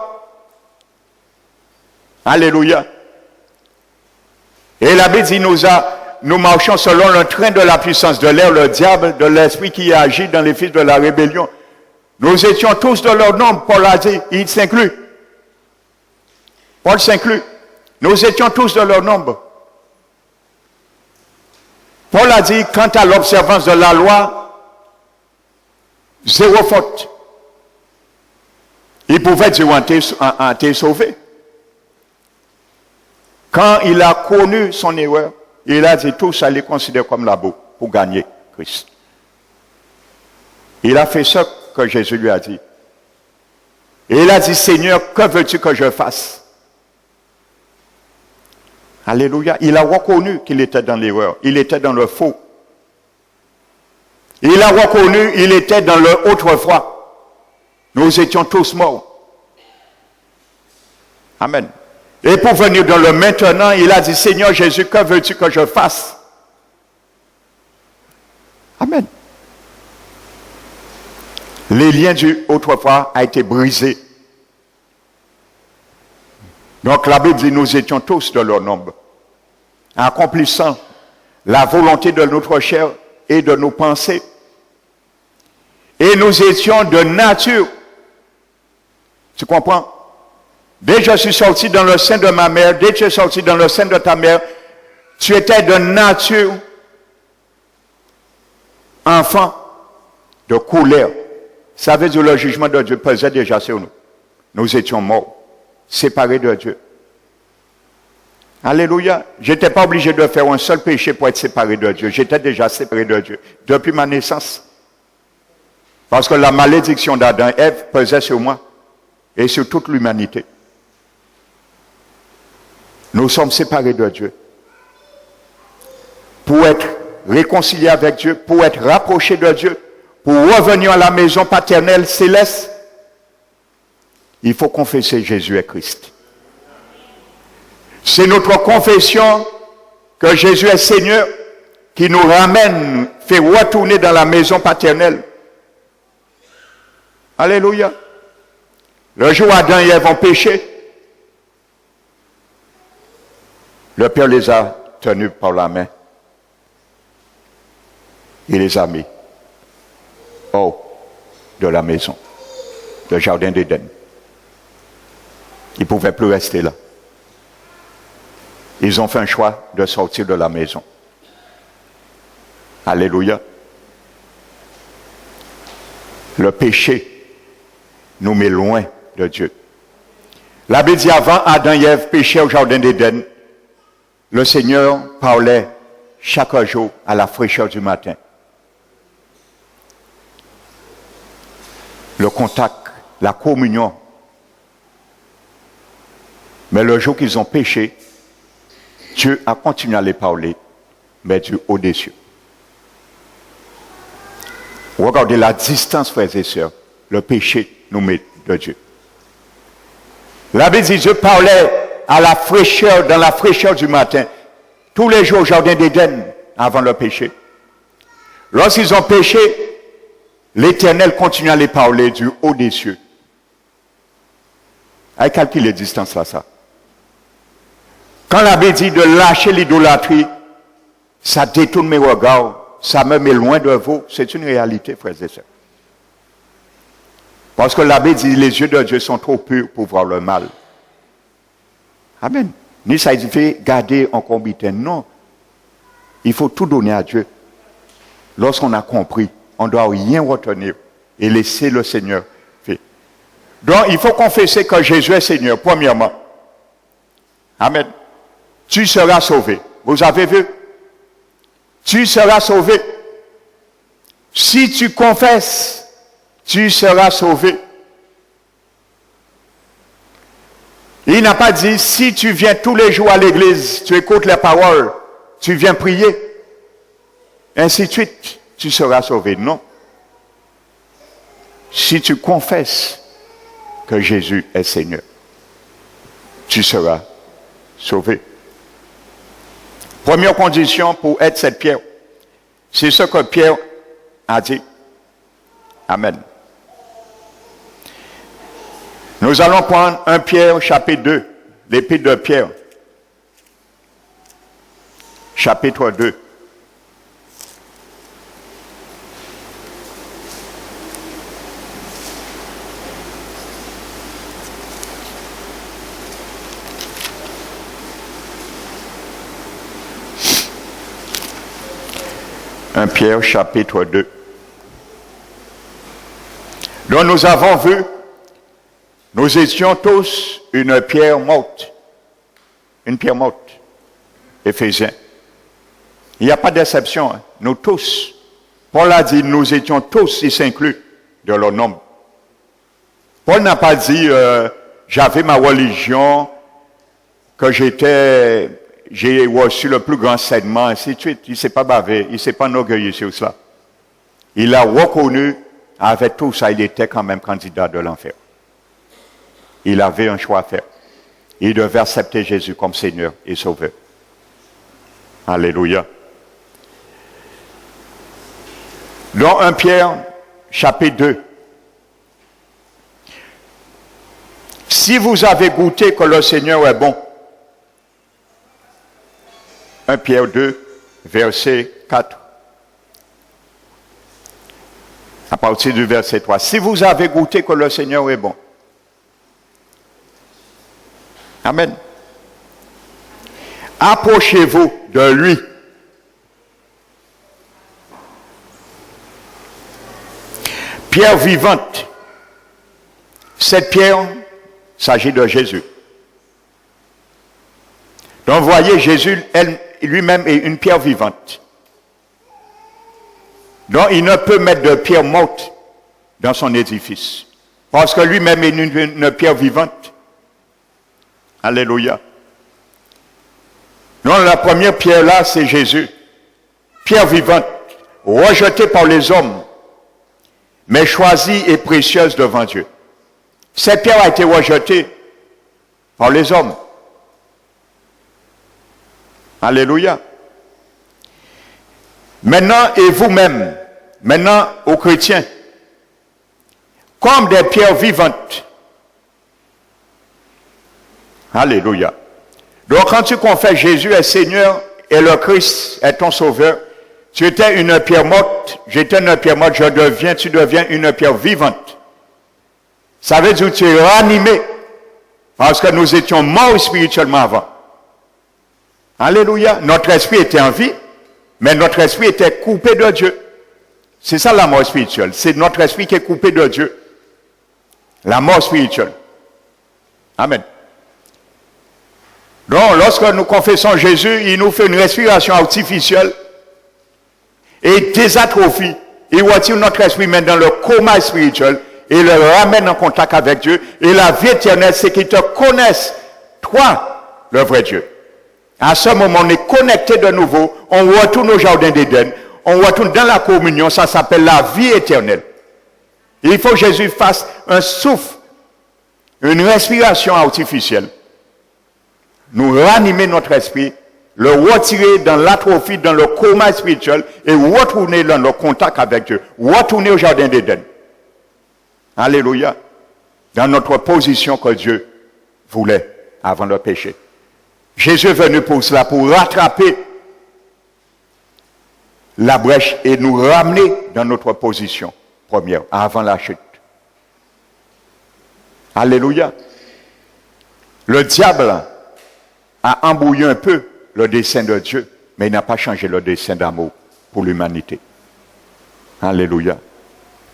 Alléluia. Et la Bible dit, nous marchons selon le train de la puissance de l'air, le diable, de l'esprit qui agit dans les fils de la rébellion. Nous étions tous de leur nombre, Paul a dit, il s'inclut. Paul s'inclut. Nous étions tous de leur nombre. Paul a dit, quant à l'observance de la loi, zéro faute. Il pouvait dire en t'es sauvé. Quand il a connu son erreur, il a dit tous à les considérer comme labo pour gagner Christ. Il a fait ce que Jésus lui a dit. Et il a dit, Seigneur, que veux-tu que je fasse? Alléluia. Il a reconnu qu'il était dans l'erreur. Il était dans le faux. Il a reconnu qu'il était dans le autrefois. Nous étions tous morts. Amen. Et pour venir dans le maintenant, il a dit, Seigneur Jésus, que veux-tu que je fasse? Amen. Les liens du autrefois ont été brisés. Donc la Bible dit, nous étions tous de leur nombre, accomplissant la volonté de notre chair et de nos pensées. Et nous étions de nature. Tu comprends? Dès que je suis sorti dans le sein de ma mère, dès que tu es sorti dans le sein de ta mère, tu étais de nature enfant de colère. Ça veut dire le jugement de Dieu pesait déjà sur nous. Nous étions morts, séparés de Dieu. Alléluia. Je n'étais pas obligé de faire un seul péché pour être séparé de Dieu. J'étais déjà séparé de Dieu depuis ma naissance. Parce que la malédiction d'Adam et Ève pesait sur moi et sur toute l'humanité. Nous sommes séparés de Dieu. Pour être réconciliés avec Dieu, pour être rapprochés de Dieu, pour revenir à la maison paternelle céleste, il faut confesser Jésus est Christ. C'est notre confession que Jésus est Seigneur qui nous ramène, fait retourner dans la maison paternelle. Alléluia. Le jour où Adam et Ève ont péché, le Père les a tenus par la main. Il les a mis hors de la maison, le jardin d'Éden. Ils ne pouvaient plus rester là. Ils ont fait un choix de sortir de la maison. Alléluia. Le péché nous met loin de Dieu. La Bible dit avant Adam et Ève péchaient au jardin d'Éden, le Seigneur parlait chaque jour à la fraîcheur du matin. Le contact, la communion. Mais le jour qu'ils ont péché, Dieu a continué à les parler, mais du haut des cieux. Regardez la distance, frères et sœurs. Le péché nous met de Dieu. La Bible dit, Dieu parlait à la fraîcheur, dans la fraîcheur du matin, tous les jours au jardin d'Éden, avant le péché. Lorsqu'ils ont péché, l'Éternel continue à les parler du haut des cieux. Allez calculer les distances là, ça. Quand la Bible dit de lâcher l'idolâtrie, ça détourne mes regards, ça me met loin de vous. C'est une réalité, frères et sœurs. Parce que la Bible dit les yeux de Dieu sont trop purs pour voir le mal. Amen. Ni ça fait garder en combien. Non. Il faut tout donner à Dieu. Lorsqu'on a compris, on ne doit rien retenir et laisser le Seigneur faire. Donc, il faut confesser que Jésus est Seigneur, premièrement. Amen. Tu seras sauvé. Vous avez vu? Tu seras sauvé. Si tu confesses, tu seras sauvé. Il n'a pas dit, si tu viens tous les jours à l'église, tu écoutes les paroles, tu viens prier, ainsi de suite, tu seras sauvé. Non. Si tu confesses que Jésus est Seigneur, tu seras sauvé. Première condition pour être cette pierre, C'est ce que Pierre a dit. Amen. Nous allons prendre 1 Pierre chapitre 2, l'épître de Pierre, chapitre 2. Un Pierre chapitre 2. Donc nous avons vu, nous étions tous une pierre morte. Une pierre morte. Éphésiens. Il n'y a pas d'exception. Hein. Nous tous. Paul a dit, nous étions tous, il s'inclut dans leur nombre. Paul n'a pas dit, j'avais ma religion, que j'ai reçu le plus grand enseignement, ainsi de suite. Il ne s'est pas bavé, il ne s'est pas enorgueilli sur cela. Il a reconnu, avec tout ça, il était quand même candidat de l'enfer. Il avait un choix à faire. Il devait accepter Jésus comme Seigneur et Sauveur. Alléluia. Dans 1 Pierre, chapitre 2. Si vous avez goûté que le Seigneur est bon, 1 Pierre 2, verset 4. À partir du verset 3. Si vous avez goûté que le Seigneur est bon. Amen. Approchez-vous de lui. Pierre vivante. Cette pierre s'agit de Jésus. Donc vous voyez, Jésus lui-même est une pierre vivante. Donc il ne peut mettre de pierre morte dans son édifice. Parce que lui-même est une pierre vivante. Alléluia. Donc la première pierre là, c'est Jésus. Pierre vivante, rejetée par les hommes, mais choisie et précieuse devant Dieu. Cette pierre a été rejetée par les hommes. Alléluia. Maintenant, et vous-même, maintenant aux chrétiens, comme des pierres vivantes. Alléluia. Donc quand tu confesses Jésus est Seigneur et le Christ est ton Sauveur, tu étais une pierre morte, j'étais une pierre morte, tu deviens une pierre vivante. Ça veut dire que tu es ranimé, parce que nous étions morts spirituellement avant. Alléluia. Notre esprit était en vie, mais notre esprit était coupé de Dieu. C'est ça la mort spirituelle. C'est notre esprit qui est coupé de Dieu. La mort spirituelle. Amen. Donc, lorsque nous confessons Jésus, il nous fait une respiration artificielle et désatrophie. Il retire notre esprit maintenant dans le coma spirituel et le ramène en contact avec Dieu. Et la vie éternelle, c'est qu'ils te connaissent, toi, le vrai Dieu. À ce moment, on est connecté de nouveau, on retourne au jardin d'Éden, on retourne dans la communion, ça s'appelle la vie éternelle. Il faut que Jésus fasse un souffle, une respiration artificielle. Nous ranimer notre esprit, le retirer dans l'atrophie, dans le coma spirituel et retourner dans le contact avec Dieu. Retourner au jardin d'Éden. Alléluia. Dans notre position que Dieu voulait avant le péché. Jésus est venu pour cela, pour rattraper la brèche et nous ramener dans notre position première, avant la chute. Alléluia. Le diable a embrouillé un peu le dessein de Dieu, mais il n'a pas changé le dessein d'amour pour l'humanité. Alléluia.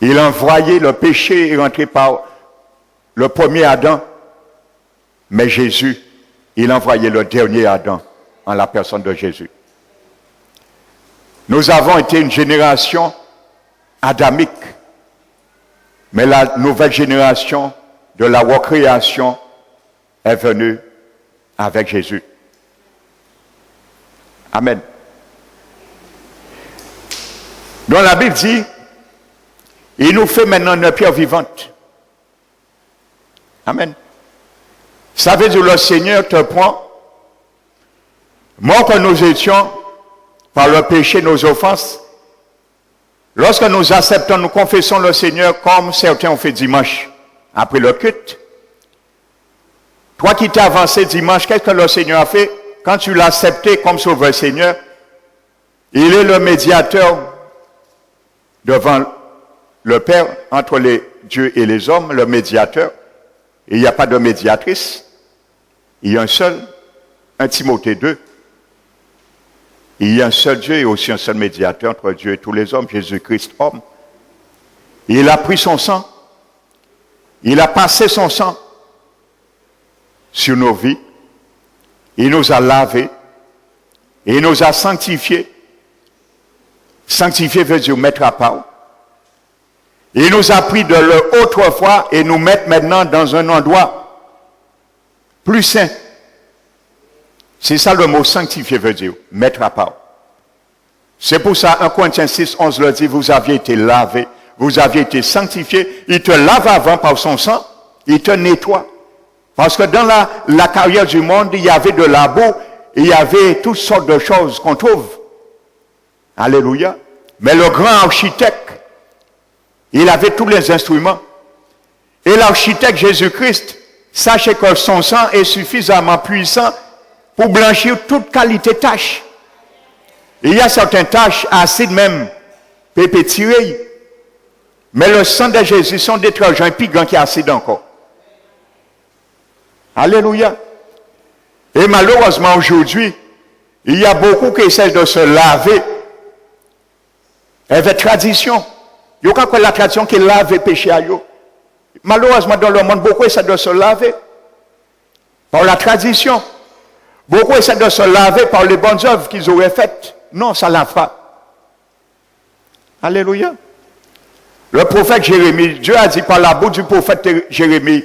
Il a envoyé le péché et rentré par le premier Adam, mais Jésus, il a envoyé le dernier Adam en la personne de Jésus. Nous avons été une génération adamique, mais la nouvelle génération de la recréation est venue avec Jésus. Amen. Donc la Bible dit, il nous fait maintenant une pierre vivante. Amen. Ça veut dire le Seigneur te prend, morts que nous étions par le péché, nos offenses, Lorsque nous acceptons, nous confessons le Seigneur comme certains ont fait dimanche, après le culte. Toi qui t'es avancé dimanche, qu'est-ce que le Seigneur a fait? Quand tu l'as accepté comme sauveur Seigneur, il est le médiateur devant le Père, entre les dieux et les hommes, le médiateur. Et il n'y a pas de médiatrice. Il y a un seul, 1 Timothée 2. Il y a un seul Dieu et aussi un seul médiateur entre Dieu et tous les hommes, Jésus-Christ, homme. Il a pris son sang. Il a passé son sang sur nos vies. Il nous a lavés. Il nous a sanctifiés. Sanctifier veut dire mettre à part. Il nous a pris de l'autrefois et nous mettre maintenant dans un endroit plus saint. C'est ça le mot sanctifier veut dire, mettre à part. C'est pour ça, 1 Corinthiens 6, 11 le dit, vous aviez été lavés, vous aviez été sanctifiés. Il te lave avant par son sang, il te nettoie. Parce que dans la carrière du monde, il y avait de la boue, il y avait toutes sortes de choses qu'on trouve. Alléluia. Mais le grand architecte, il avait tous les instruments. Et l'architecte Jésus-Christ, sachez que son sang est suffisamment puissant pour blanchir toute qualité de tâche. Il y a certaines tâches acides même, peut tirer. Mais le sang de Jésus, son détergent plus grand qui est acide encore. Alléluia. Et malheureusement aujourd'hui, il y a beaucoup qui essaient de se laver avec tradition. Il y a encore la tradition qui lave les péchés à eux. Malheureusement dans le monde, beaucoup essaient de se laver par la tradition. Beaucoup essaient de se laver par les bonnes œuvres qu'ils auraient faites. Non, ça ne lave pas. Alléluia. Le prophète Jérémie, Dieu a dit par la bouche du prophète Jérémie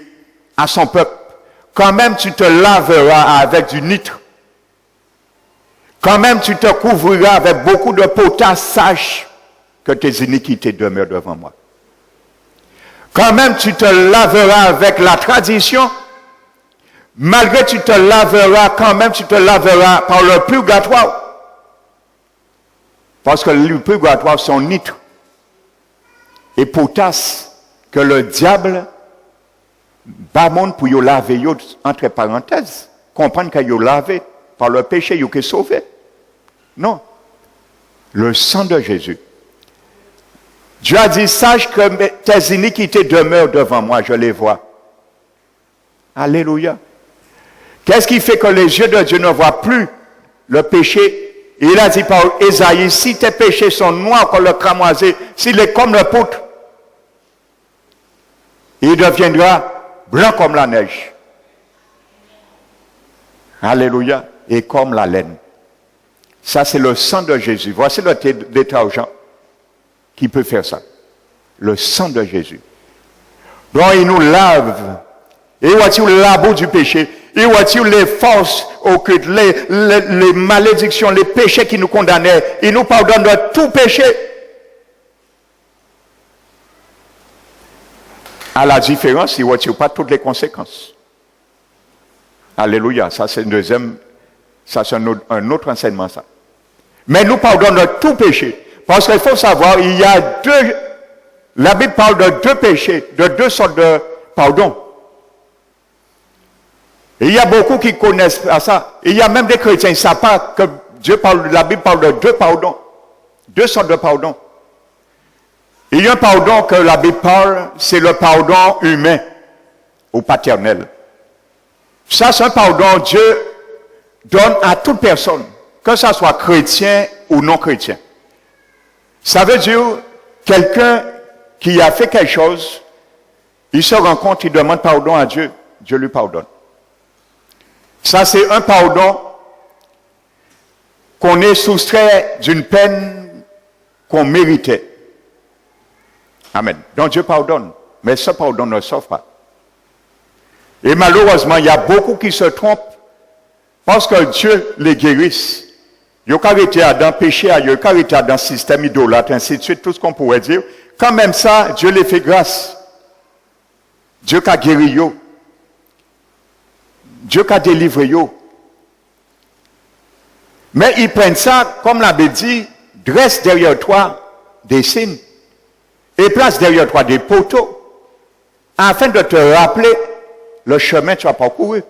à son peuple, quand même tu te laveras avec du nitre. Quand même tu te couvriras avec beaucoup de potasse, sache que tes iniquités demeurent devant moi. Quand même tu te laveras avec la tradition, malgré tu te laveras, quand même tu te laveras par le purgatoire. Parce que le purgatoire, c'est nitre et potasse que le diable bâmonne pour y laver, entre parenthèses, comprendre qu'il y lavé par le péché, il est sauvé. Non. Le sang de Jésus. Dieu a dit, sache que tes iniquités demeurent devant moi, je les vois. Alléluia. Qu'est-ce qui fait que les yeux de Dieu ne voient plus le péché? Il a dit par Ésaïe, si tes péchés sont noirs comme le cramoisi, s'il est comme le poutre, il deviendra blanc comme la neige. Alléluia. Et comme la laine. Ça, c'est le sang de Jésus. Voici le détergent qui peut faire ça. Le sang de Jésus. Donc, il nous lave. Et il retire le labo du péché. Il retire les forces occultes, les malédictions, les péchés qui nous condamnaient. Il nous pardonne de tout péché. À la différence, il ne retire pas toutes les conséquences. Alléluia. Ça, c'est un autre enseignement, ça. Mais il nous pardonne de tout péché. Parce qu'il faut savoir, il y a deux... La Bible parle de deux péchés, de deux sortes de pardon. Et il y a beaucoup qui connaissent ça. Il y a même des chrétiens qui ne savent pas que la Bible parle de deux pardons. Deux sortes de pardon. Il y a un pardon que la Bible parle, c'est le pardon humain ou paternel. Ça, c'est un pardon que Dieu donne à toute personne, que ce soit chrétien ou non chrétien. Ça veut dire, quelqu'un qui a fait quelque chose, il se rend compte, il demande pardon à Dieu, Dieu lui pardonne. Ça, c'est un pardon qu'on est soustrait d'une peine qu'on méritait. Amen. Donc Dieu pardonne, mais ce pardon ne sauve pas. Et malheureusement, il y a beaucoup qui se trompent parce que Dieu les guérisse. Il y a carrété dans le péché, il y a carrété dans le système idolâtre, ainsi de suite, tout ce qu'on pourrait dire. Quand même ça, Dieu les fait grâce. Dieu qui a guéri yo. Dieu qui a délivré yo. Mais ils prennent ça, comme la Bible dit, dresse derrière toi dessine et place derrière toi des poteaux afin de te rappeler le chemin que tu as parcouru.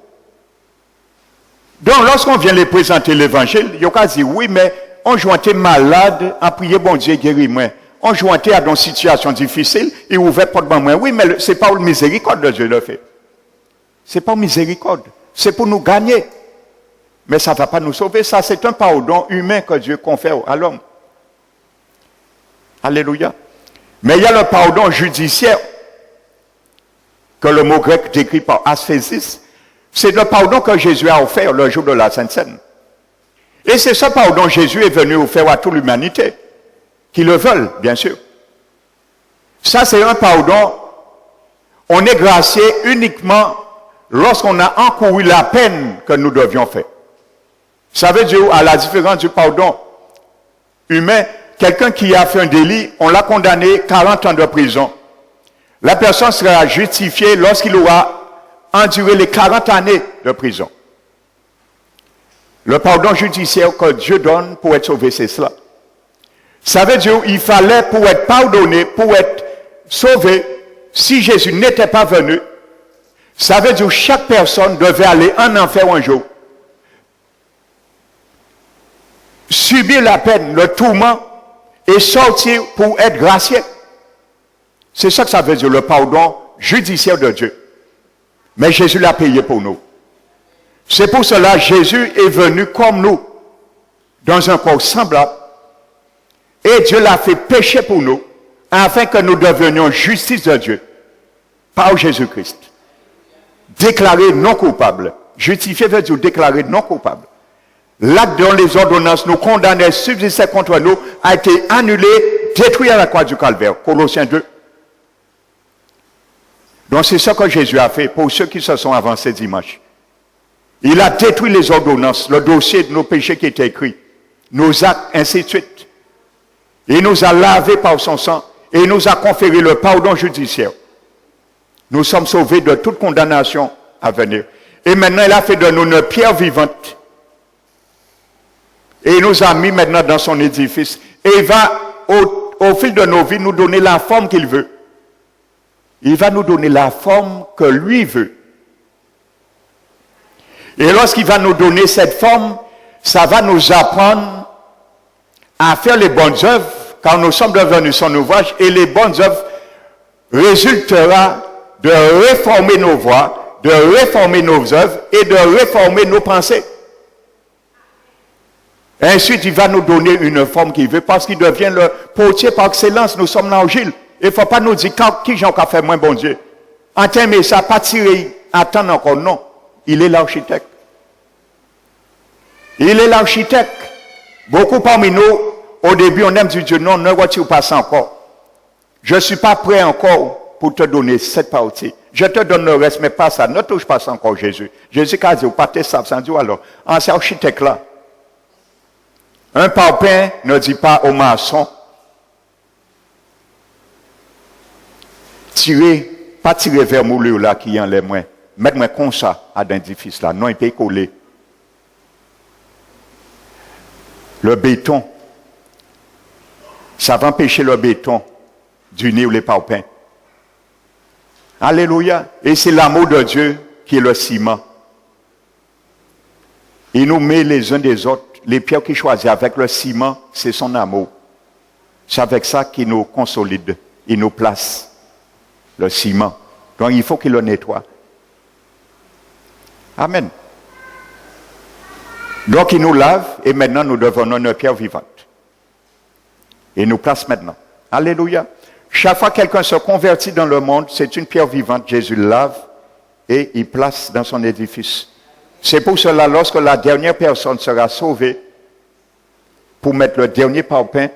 Donc, lorsqu'on vient les présenter l'évangile, ils ont dit oui, mais on jointait malade, à prier bon Dieu, guéris-moi. On jointait à une situation difficile, il ouvrait porte ban moi. Oui, mais ce n'est pas une miséricorde de Dieu le fait. Ce n'est pas une miséricorde. C'est pour nous gagner. Mais ça ne va pas nous sauver. Ça, c'est un pardon humain que Dieu confère à l'homme. Alléluia. Mais il y a le pardon judiciaire que le mot grec décrit par asphésis. C'est le pardon que Jésus a offert le jour de la Sainte Seine. Et c'est ce pardon que Jésus est venu offrir à toute l'humanité, qui le veulent, bien sûr. Ça, c'est un pardon. On est gracié uniquement lorsqu'on a encouru la peine que nous devions faire. Ça veut dire, à la différence du pardon humain, quelqu'un qui a fait un délit, on l'a condamné 40 ans de prison. La personne sera justifiée lorsqu'il aura enduré les 40 années de prison. Le pardon judiciaire que Dieu donne pour être sauvé, c'est cela. Ça veut dire qu'il fallait, pour être pardonné, pour être sauvé, si Jésus n'était pas venu, ça veut dire que chaque personne devait aller en enfer un jour, subir la peine, le tourment, et sortir pour être gracié. C'est ça que ça veut dire, le pardon judiciaire de Dieu. Mais Jésus l'a payé pour nous. C'est pour cela que Jésus est venu comme nous, dans un corps semblable, et Dieu l'a fait pécher pour nous, afin que nous devenions justice de Dieu, par Jésus-Christ. Déclaré non coupable. Justifié veut dire déclaré non coupable. L'acte dont les ordonnances nous condamnaient, subsistaient contre nous, a été annulé, détruit à la croix du Calvaire. Colossiens 2. Donc c'est ce que Jésus a fait pour ceux qui se sont avancés dimanche. Il a détruit les ordonnances, le dossier de nos péchés qui était écrit, nos actes, ainsi de suite. Il nous a lavés par son sang et il nous a conféré le pardon judiciaire. Nous sommes sauvés de toute condamnation à venir. Et maintenant, il a fait de nous une pierre vivante. Et il nous a mis maintenant dans son édifice. Et il va, au fil de nos vies, nous donner la forme qu'il veut. Il va nous donner la forme que lui veut. Et lorsqu'il va nous donner cette forme, ça va nous apprendre à faire les bonnes œuvres, car nous sommes devenus son ouvrage, et les bonnes œuvres résultera de réformer nos voies, de réformer nos œuvres et de réformer nos pensées. Ensuite, il va nous donner une forme qu'il veut, parce qu'il devient le potier par excellence. Nous sommes l'argile. Il ne faut pas nous dire qui j'en a fait moins bon Dieu. En termes, ça pas tiré, attendre encore, non. Il est l'architecte. Il est l'architecte. Beaucoup parmi nous, au début, on aime dire Dieu, non, ne retire pas ça encore. Je ne suis pas prêt encore pour te donner cette partie. Je te donne le reste, mais pas ça. Ne touche pas ça encore, Jésus. Jésus a dit, pas tes sables, sans Dieu alors. En cet architecte-là, un parpaing ne dit pas au maçon, pas tirer vers moulure là qui en les moins. Mettre-moi comme ça à l'édifice là. Non, il peut coller. Le béton, ça va empêcher le béton d'unir les parpaings. Alléluia. Et c'est l'amour de Dieu qui est le ciment. Il nous met les uns des autres. Les pierres qu'il choisit avec le ciment, c'est son amour. C'est avec ça qu'il nous consolide. Il nous place. Le ciment. Donc il faut qu'il le nettoie. Amen. Donc il nous lave et maintenant nous devenons une pierre vivante. Il nous place maintenant. Alléluia. Chaque fois que quelqu'un se convertit dans le monde, c'est une pierre vivante. Jésus le lave et il place dans son édifice. C'est pour cela, lorsque la dernière personne sera sauvée, pour mettre le dernier parpaing,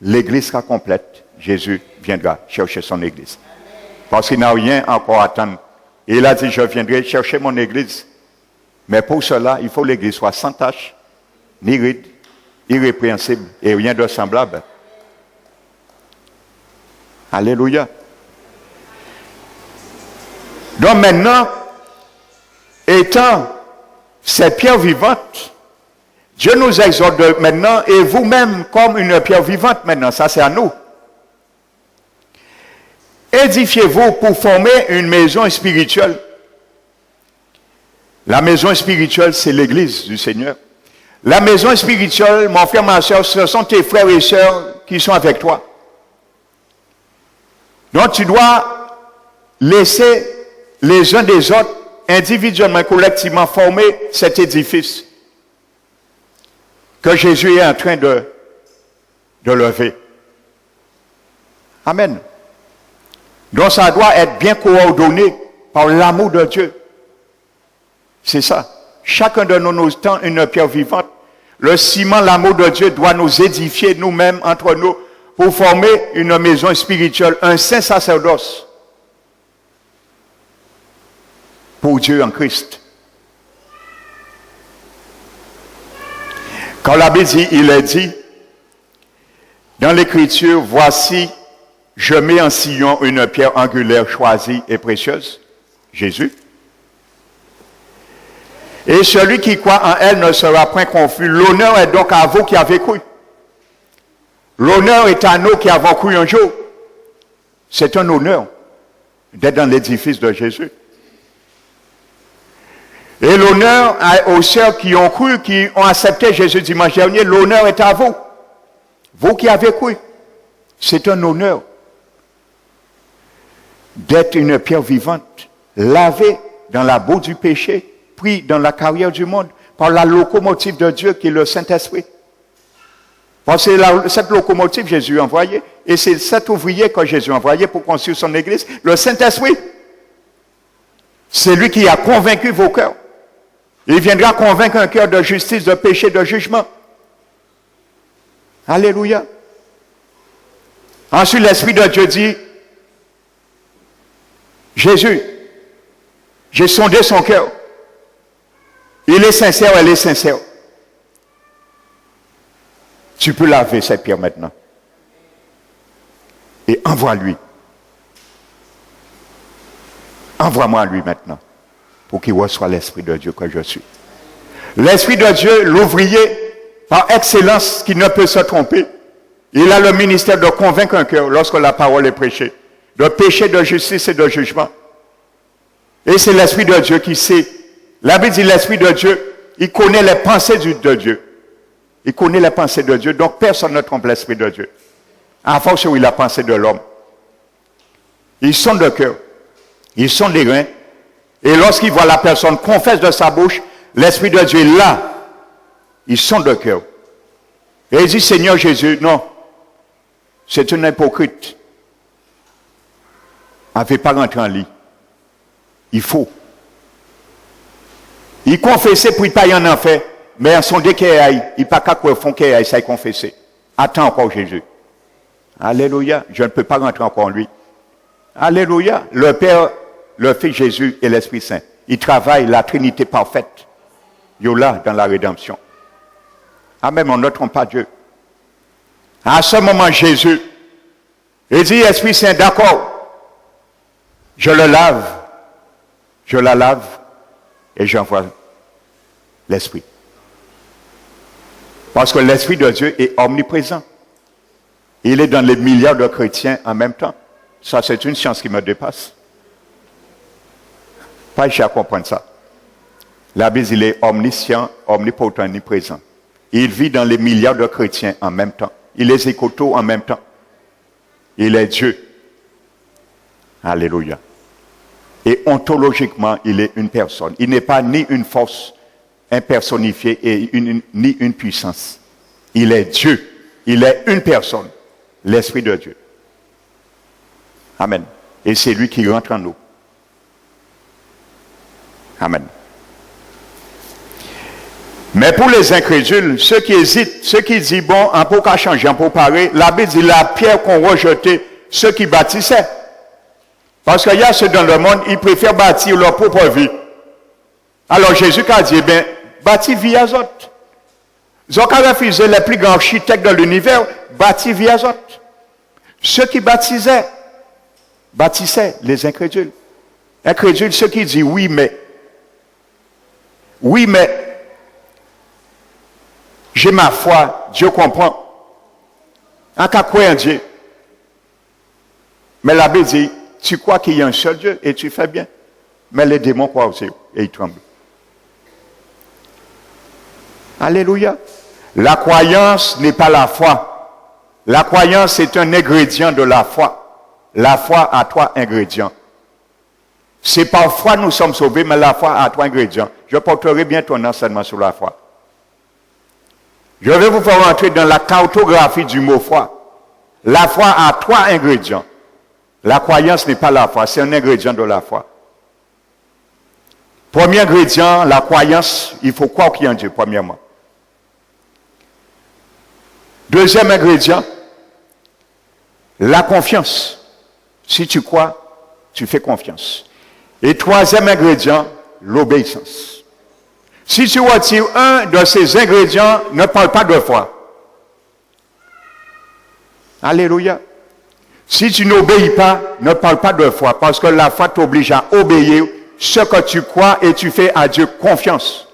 l'église sera complète. Jésus viendra chercher son église. Parce qu'il n'a rien encore à attendre. Et il a dit, je viendrai chercher mon église. Mais pour cela, il faut que l'église soit sans tache, ni ride, irrépréhensible et rien de semblable. Alléluia. Donc maintenant, étant cette pierre vivante, Dieu nous exhorte maintenant, et vous-même comme une pierre vivante maintenant, ça c'est à nous. Édifiez-vous pour former une maison spirituelle. La maison spirituelle, c'est l'église du Seigneur. La maison spirituelle, mon frère, ma soeur, ce sont tes frères et sœurs qui sont avec toi. Donc tu dois laisser les uns des autres, individuellement, collectivement, former cet édifice que Jésus est en train de lever. Amen. Donc ça doit être bien coordonné par l'amour de Dieu. C'est ça. Chacun de nous tend une pierre vivante. Le ciment, l'amour de Dieu doit nous édifier nous-mêmes entre nous pour former une maison spirituelle, un saint sacerdoce pour Dieu en Christ. Quand la Bible dit, il est dit dans l'Écriture, voici, je mets en Sion une pierre angulaire choisie et précieuse, Jésus. Et celui qui croit en elle ne sera point confus. L'honneur est donc à vous qui avez cru. L'honneur est à nous qui avons cru un jour. C'est un honneur d'être dans l'édifice de Jésus. Et l'honneur aux sœurs qui ont cru, qui ont accepté Jésus dimanche dernier, l'honneur est à vous. Vous qui avez cru. C'est un honneur d'être une pierre vivante, lavée dans la boue du péché, pris dans la carrière du monde par la locomotive de Dieu qui est le Saint-Esprit. Parce que c'est cette locomotive que Jésus a envoyée, et c'est cet ouvrier que Jésus a envoyé pour construire son église, le Saint-Esprit. C'est lui qui a convaincu vos cœurs. Il viendra convaincre un cœur de justice, de péché, de jugement. Alléluia. Ensuite, l'Esprit de Dieu dit, Jésus, j'ai sondé son cœur. Il est sincère, elle est sincère. Tu peux laver cette pierre maintenant. Et envoie-lui. Envoie-moi lui maintenant. Pour qu'il reçoive l'Esprit de Dieu que je suis. L'Esprit de Dieu, l'ouvrier, par excellence, qui ne peut se tromper. Il a le ministère de convaincre un cœur lorsque la parole est prêchée. De péché, de justice et de jugement. Et c'est l'Esprit de Dieu qui sait. La Bible dit l'Esprit de Dieu, il connaît les pensées de Dieu. Il connaît les pensées de Dieu, donc personne ne trompe l'Esprit de Dieu. En fonction de la pensée de l'homme. Ils sont de cœur, ils sont des reins, et lorsqu'ils voient la personne confesse de sa bouche, l'Esprit de Dieu est là. Ils sont de cœur. Et il dit, Seigneur Jésus, non, c'est un hypocrite. Il n'avait pas rentré en lit. Il faut. Il confessait pour ne pas y en enfer, mais en son décaille, il n'y a pas qu'à quoi font qu'il ça confesser. Attends encore Jésus. Alléluia, je ne peux pas rentrer encore en lui. Alléluia, le Père, le Fils Jésus et l'Esprit Saint. Ils travaillent la Trinité parfaite. Ils sont là dans la rédemption. Amen, on ne trompe pas Dieu. À ce moment, Jésus, il dit, Esprit Saint, d'accord, je le lave, je la lave et j'envoie l'Esprit. Parce que l'Esprit de Dieu est omniprésent. Il est dans les milliards de chrétiens en même temps. Ça, c'est une science qui me dépasse. Pas cher à comprendre ça. La Bible, il est omniscient, omnipotent, omniprésent. Il vit dans les milliards de chrétiens en même temps. Il les écoute en même temps. Il est Dieu. Alléluia. Et ontologiquement, il est une personne. Il n'est pas ni une force impersonnifiée et ni une puissance. Il est Dieu. Il est une personne. L'Esprit de Dieu. Amen. Et c'est lui qui rentre en nous. Amen. Mais pour les incrédules, ceux qui hésitent, ceux qui disent, bon, on peut pas changer, on peut parer, la Bible dit la pierre qu'on rejetait, ceux qui bâtissaient. Parce qu'il y a ceux dans le monde, ils préfèrent bâtir leur propre vie. Alors Jésus a dit, ben, bâtis vie azote. Ils ont refusé les plus grands architectes de l'univers, bâtis vie azote. Ceux qui bâtissaient les incrédules. Incrédules, ceux qui disent oui, mais. j'ai ma foi, Dieu comprend. En cas croire en Dieu. Mais l'abbé dit, tu crois qu'il y a un seul Dieu et tu fais bien. Mais les démons croient aussi et ils tremblent. Alléluia. La croyance n'est pas la foi. La croyance est un ingrédient de la foi. La foi a 3 ingrédients. C'est par foi nous sommes sauvés, mais la foi a 3 ingrédients. Je porterai bientôt un enseignement sur la foi. Je vais vous faire entrer dans la cartographie du mot foi. La foi a 3 ingrédients. La croyance n'est pas la foi, c'est un ingrédient de la foi. Premier ingrédient, la croyance, il faut croire qu'il y a un Dieu, premièrement. Deuxième ingrédient, la confiance. Si tu crois, tu fais confiance. Et troisième ingrédient, l'obéissance. Si tu retires un de ces ingrédients, ne parle pas de foi. Alléluia. Si tu n'obéis pas, ne parle pas de foi, parce que la foi t'oblige à obéir ce que tu crois et tu fais à Dieu confiance.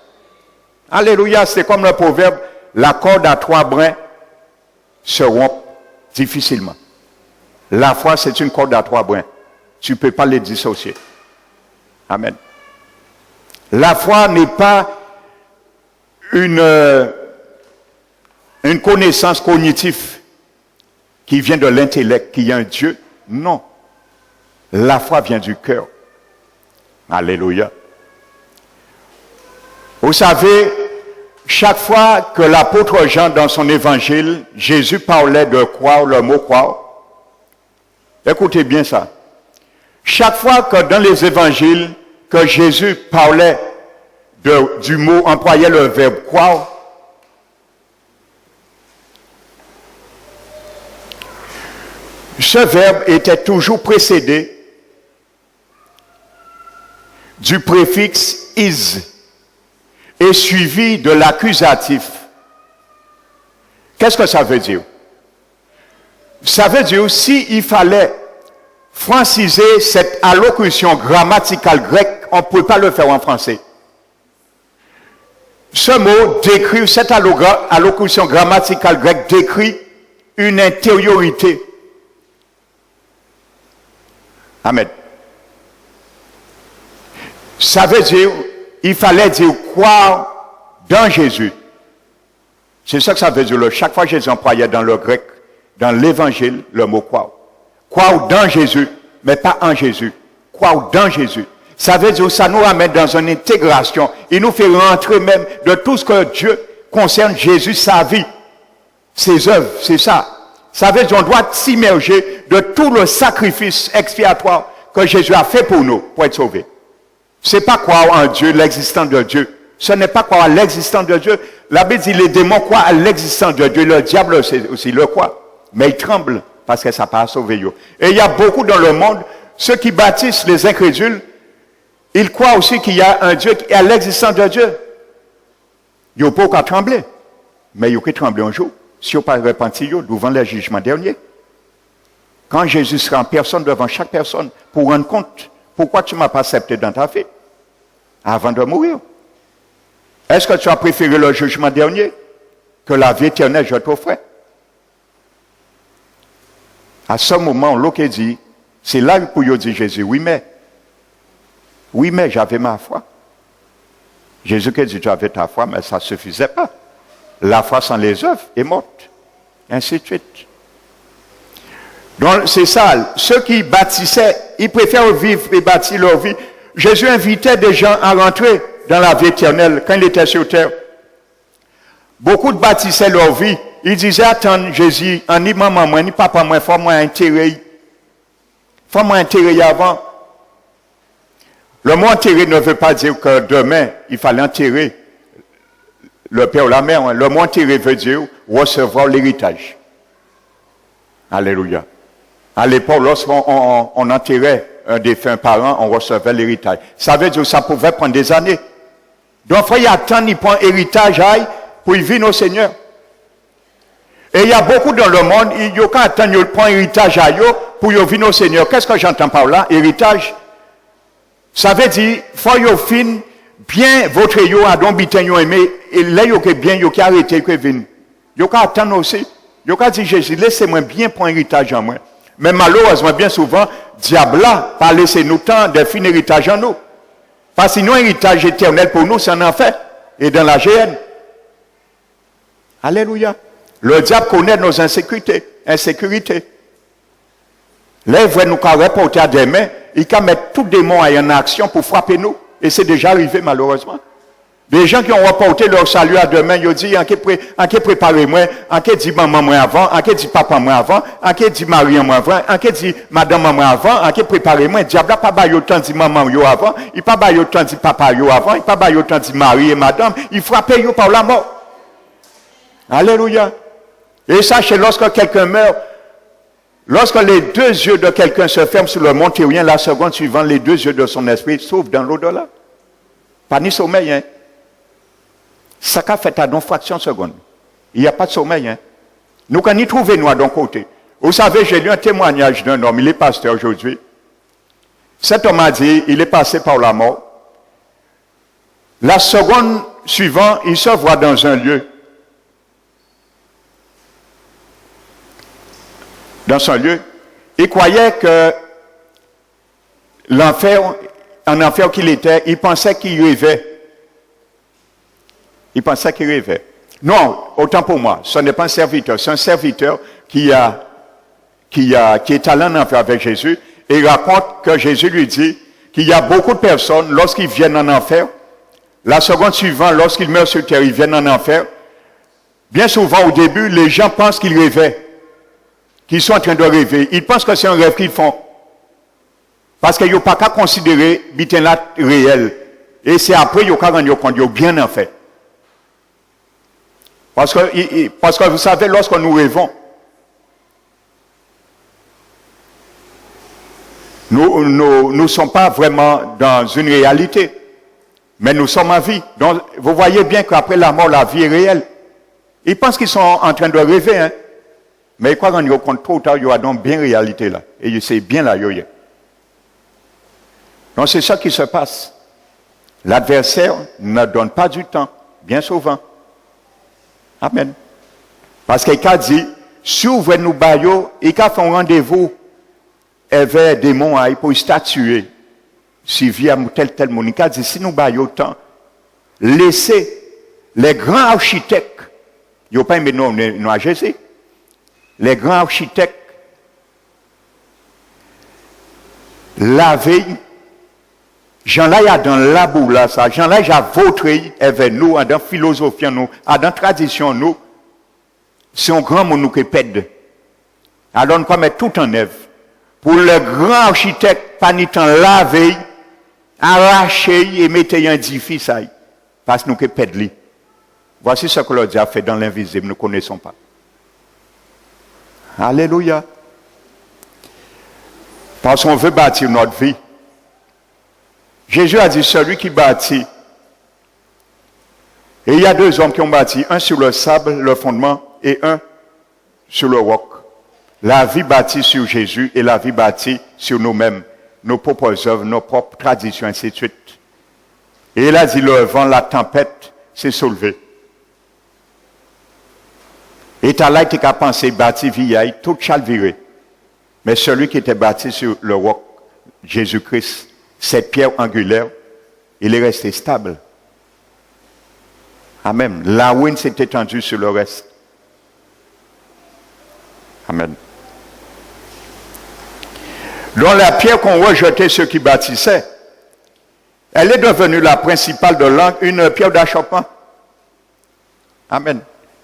Alléluia, c'est comme le proverbe, la corde à 3 brins se rompt difficilement. La foi, c'est une corde à 3 brins. Tu ne peux pas les dissocier. Amen. La foi n'est pas une connaissance cognitive qui vient de l'intellect, qu'il y a un Dieu. Non. La foi vient du cœur. Alléluia. Vous savez, chaque fois que l'apôtre Jean, dans son évangile, Jésus parlait de croire, le mot croire. Écoutez bien ça. Chaque fois que dans les évangiles, que Jésus parlait du mot, employait le verbe croire, ce verbe était toujours précédé du préfixe is et suivi de l'accusatif. Qu'est-ce que ça veut dire? Ça veut dire s'il fallait franciser cette allocution grammaticale grecque, on ne peut pas le faire en français. Ce mot décrit, cette allocution grammaticale grecque décrit une intériorité. Amen. Ça veut dire, il fallait dire croire dans Jésus. C'est ça que ça veut dire. Chaque fois que Jésus employait dans le grec, dans l'évangile, le mot croire. Croire dans Jésus, mais pas en Jésus. Croire dans Jésus. Ça veut dire, ça nous ramène dans une intégration. Il nous fait rentrer même de tout ce que Dieu concerne Jésus, sa vie, ses œuvres, c'est ça. Ça veut dire qu'on doit s'immerger de tout le sacrifice expiatoire que Jésus a fait pour nous, pour être sauvés. Ce n'est pas croire en Dieu, l'existence de Dieu. Ce n'est pas croire à l'existence de Dieu. La Bible dit les démons croient à l'existence de Dieu. Le diable aussi le croit. Mais il tremble parce que ça n'a pas sauvé. Et il y a beaucoup dans le monde, ceux qui baptisent les incrédules, ils croient aussi qu'il y a un Dieu qui est à l'existence de Dieu. Ils n'ont pas qu'à trembler. Mais ils ont qu'à trembler un jour. Si on pas repenti devant le jugement dernier. Quand Jésus sera en personne devant chaque personne pour rendre compte, pourquoi tu ne m'as pas accepté dans ta vie avant de mourir? Est-ce que tu as préféré le jugement dernier que la vie éternelle je t'offrais? À ce moment, l'autre dit, c'est là où il dit Jésus, oui mais j'avais ma foi. Jésus qui dit, tu avais ta foi, mais ça ne suffisait pas. La foi sans les œuvres est morte. Ainsi de suite. Donc c'est ça, ceux qui bâtissaient, ils préfèrent vivre et bâtir leur vie. Jésus invitait des gens à rentrer dans la vie éternelle quand il était sur terre. Beaucoup de bâtissaient leur vie. Ils disaient, attends, Jésus, ni maman, moi, ni papa, moi, faut moi enterrer. Faut moi enterrer avant. Le mot enterrer ne veut pas dire que demain, il fallait enterrer le père ou la mère. Le mot enterrer veut dire recevoir l'héritage. Alléluia. À l'époque, lorsqu'on enterrait un défunt parent, on recevait l'héritage. Ça veut dire que ça pouvait prendre des années. Donc, il y a tant il prend héritage pour y vivre au Seigneur. Et il y a beaucoup dans le monde, il y a quand il prend héritage pour y vivre au Seigneur. Qu'est-ce que j'entends par là? Héritage. Ça veut dire, il faut y finir bien votre yo a donc bitin yo aimé et là yo que bien yo qui arrêté que vinn yo ka attendre aussi yo ka dit Jésus laissez-moi bien pour héritage en moi mais malheureusement bien souvent diable là pas laisser nous temps de fin héritage en nous parce que sinon héritage éternel pour nous c'est en enfer et dans la géhenne. Alléluia. Le diable connaît nos insécurités. Les vrais nous quand reporter à des mains, il peut mettre tout démon en action pour frapper nous. Et c'est déjà arrivé malheureusement. Des gens qui ont reporté leur salut à demain, ils ont dit, en qui préparez-moi, en qui dit maman moi avant, en qui dit papa moi avant, en qui dit Marie moi avant, en qui dit madame moi avant, en qui préparez-moi. Diable n'a pas baillé autant dit maman yo avant, il pas baillé autant dit papa yo avant, il pas baillé autant dit Marie et madame, il frappe yo par la mort. Alléluia. Et sachez, lorsque quelqu'un meurt, lorsque les deux yeux de quelqu'un se ferment sur le monde terrien, la seconde suivante, les deux yeux de son esprit s'ouvrent dans l'au-delà. Pas ni sommeil, hein. Ça qu'a fait à une fraction de seconde. Il n'y a pas de sommeil, hein. Nous, quand nous trouvons nous à d'un côté. Vous savez, j'ai lu un témoignage d'un homme, il est pasteur aujourd'hui. Cet homme a dit, il est passé par la mort. La seconde suivante, il se voit dans un lieu. Dans son lieu, il croyait que l'enfer, en enfer qu'il était, il pensait qu'il rêvait. Il pensait qu'il rêvait. Non, autant pour moi, ce n'est pas un serviteur, c'est un serviteur qui est allé en enfer avec Jésus et il raconte que Jésus lui dit qu'il y a beaucoup de personnes, lorsqu'ils viennent en enfer, la seconde suivante, lorsqu'ils meurent sur terre, ils viennent en enfer. Bien souvent, au début, les gens pensent qu'ils rêvaient. Qu'ils sont en train de rêver. Ils pensent que c'est un rêve qu'ils font. Parce qu'ils n'ont pas qu'à considérer bitin là réel. Et c'est après qu'ils ont qu'à rendre compte, ils ont bien en fait. Parce que vous savez, lorsque nous rêvons, nous ne sommes pas vraiment dans une réalité. Mais nous sommes en vie. Donc, vous voyez bien qu'après la mort, la vie est réelle. Ils pensent qu'ils sont en train de rêver, hein. Mais quoi qu'on y compte trop tard, il y a donc bien réalité là. Et c'est bien là, il y a. Donc c'est ça qui se passe. L'adversaire ne donne pas du temps, bien souvent. Amen. Parce qu'il a dit, si vous voulez nous bailler, il a fait un rendez-vous avec des démons pour statuer. Si via tel monde, il a dit, si nous baillons autant, laissez les grands architectes, ils n'ont pas aimé nous à Jésus. Les grands architectes, la veille, Jean-là, il y a dans la boule, ça. Jean-là, il y a votre avec nous, dans la philosophie, nous, dans la tradition, nous. C'est un grand monde qui pède. Alors, nous mettre tout en œuvre. Pour le grand architecte, pas ni temps la veille, arracher et mettre un édifice, parce que nous qui pède. Voici ce que le diable a fait dans l'invisible, nous ne connaissons pas. Alléluia. Parce qu'on veut bâtir notre vie. Jésus a dit, celui qui bâtit. Et il y a deux hommes qui ont bâti, un sur le sable, le fondement, et un sur le roc. La vie bâtie sur Jésus et la vie bâtie sur nous-mêmes, nos propres œuvres, nos propres traditions, ainsi de suite. Et il a dit, le vent, la tempête s'est soulevé. Et t'as là qui a pensé bâti vieille, tout chalviré. Mais celui qui était bâti sur le roc, Jésus-Christ, cette pierre angulaire, il est resté stable. Amen. La ruine s'est étendue sur le reste. Amen. Donc la pierre qu'ont rejeté ceux qui bâtissaient, elle est devenue la principale de l'angle, une pierre d'achoppement. Amen.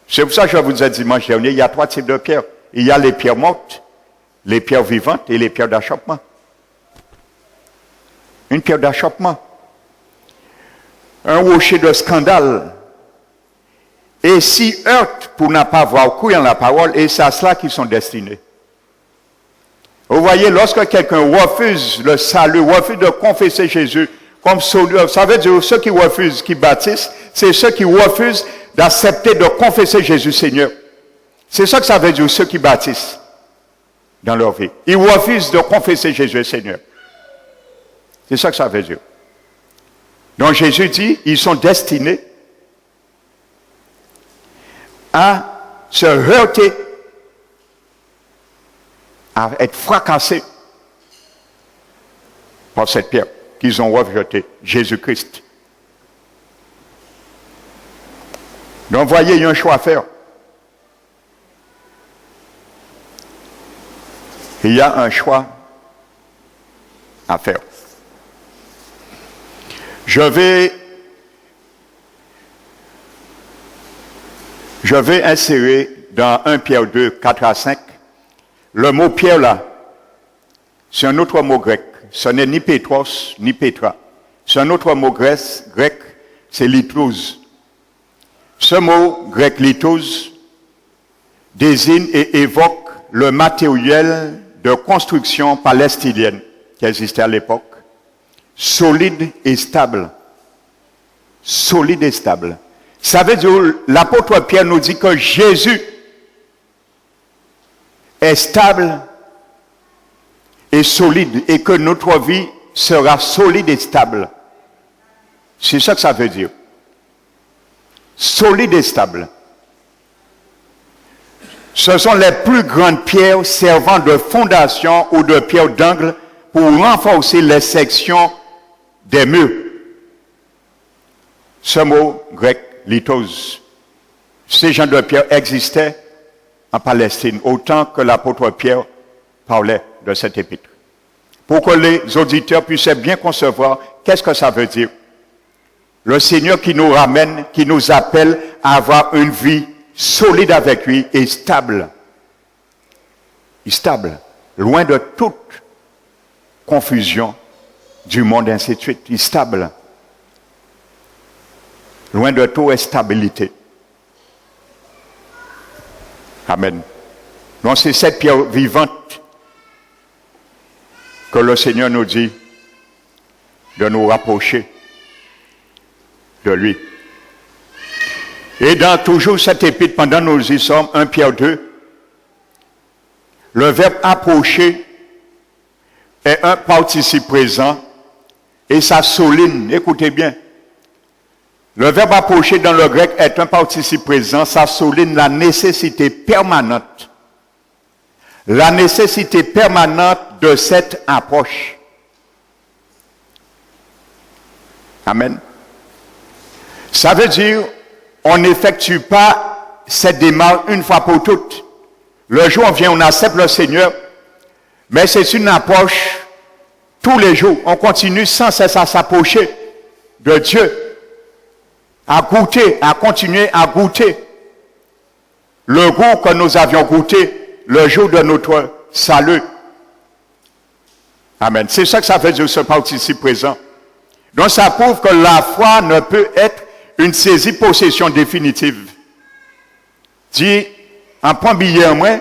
C'est pour ça que je vous ai dit dimanche dernier, il y a trois types de pierres. Il y a les pierres mortes, les pierres vivantes et les pierres d'achoppement. Une pierre d'achoppement. Un rocher de scandale. Et si heurte pour ne pas avoir cru en la parole, et c'est à cela qu'ils sont destinés. Vous voyez, lorsque quelqu'un refuse le salut, refuse de confesser Jésus comme sauveur, ça veut dire ceux qui refusent, qui baptisent, c'est ceux qui refusent d'accepter de confesser Jésus Seigneur. C'est ça que ça veut dire, ceux qui baptisent dans leur vie. Ils refusent de confesser Jésus Seigneur. C'est ça que ça veut dire. Donc Jésus dit, ils sont destinés à se heurter, à être fracassés par cette pierre qu'ils ont rejetée, Jésus-Christ. Donc voyez, il y a un choix à faire. Il y a un choix à faire. Je vais insérer dans 1 Pierre 2, 4 à 5, le mot Pierre là, c'est un autre mot grec. Ce n'est ni Pétros, ni Pétra. C'est un autre mot grec, c'est litous. Ce mot grec litous désigne et évoque le matériel de construction palestinienne qui existait à l'époque, solide et stable. Solide et stable. Ça veut dire, l'apôtre Pierre nous dit que Jésus est stable et solide et que notre vie sera solide et stable. C'est ça que ça veut dire. Solide et stable. Ce sont les plus grandes pierres servant de fondation ou de pierre d'angle pour renforcer les sections des murs. Ce mot grec, lithos, ces genres de pierres existaient en Palestine, autant que l'apôtre Pierre parlait de cette épître. Pour que les auditeurs puissent bien concevoir qu'est-ce que ça veut dire. Le Seigneur qui nous ramène, qui nous appelle à avoir une vie solide avec lui et stable. Stable, loin de toute confusion du monde, ainsi de suite. Stable, loin de toute instabilité. Amen. Donc c'est cette pierre vivante que le Seigneur nous dit de nous rapprocher de lui. Et dans toujours cette épître, pendant que nous y sommes, 1 Pierre 2, le verbe approcher est un participe présent et ça souligne, écoutez bien, le verbe approcher dans le grec est un participe présent, ça souligne la nécessité permanente. La nécessité permanente de cette approche. Amen. Ça veut dire, on n'effectue pas cette démarche une fois pour toutes. Le jour où on vient, on accepte le Seigneur, mais c'est une approche tous les jours. On continue sans cesse à s'approcher de Dieu, à goûter, à continuer à goûter le goût que nous avions goûté le jour de notre salut. Amen. C'est ça que ça veut dire, ce participe présent. Donc ça prouve que la foi ne peut être une saisie possession définitive. Dit, en point billet moins,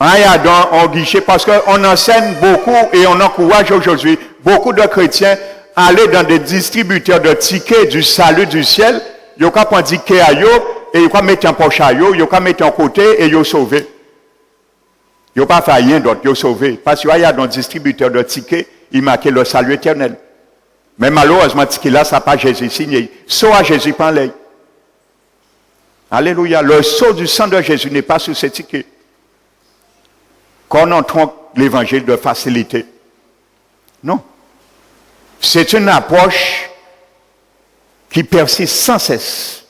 en guichet, parce qu'on enseigne beaucoup et on encourage aujourd'hui beaucoup de chrétiens à aller dans des distributeurs de tickets du salut du ciel. Ils ont prendre un ticket à eux et ils ont mettre en poche à eux, ils ont mettre en côté et ils ont sauvé. Ils n'ont pas fait rien d'autre, ils ont sauvé. Parce qu'il y a dans le distributeur de tickets, il marquait le salut éternel. Mais malheureusement, ce ticket là, ça n'a pas Jésus signé. Saut à Jésus par l'œil. Alléluia. Le sceau du sang de Jésus n'est pas sur ce ticket. Qu'on en trompe l'évangile de facilité. Non. C'est une approche qui persiste sans cesse.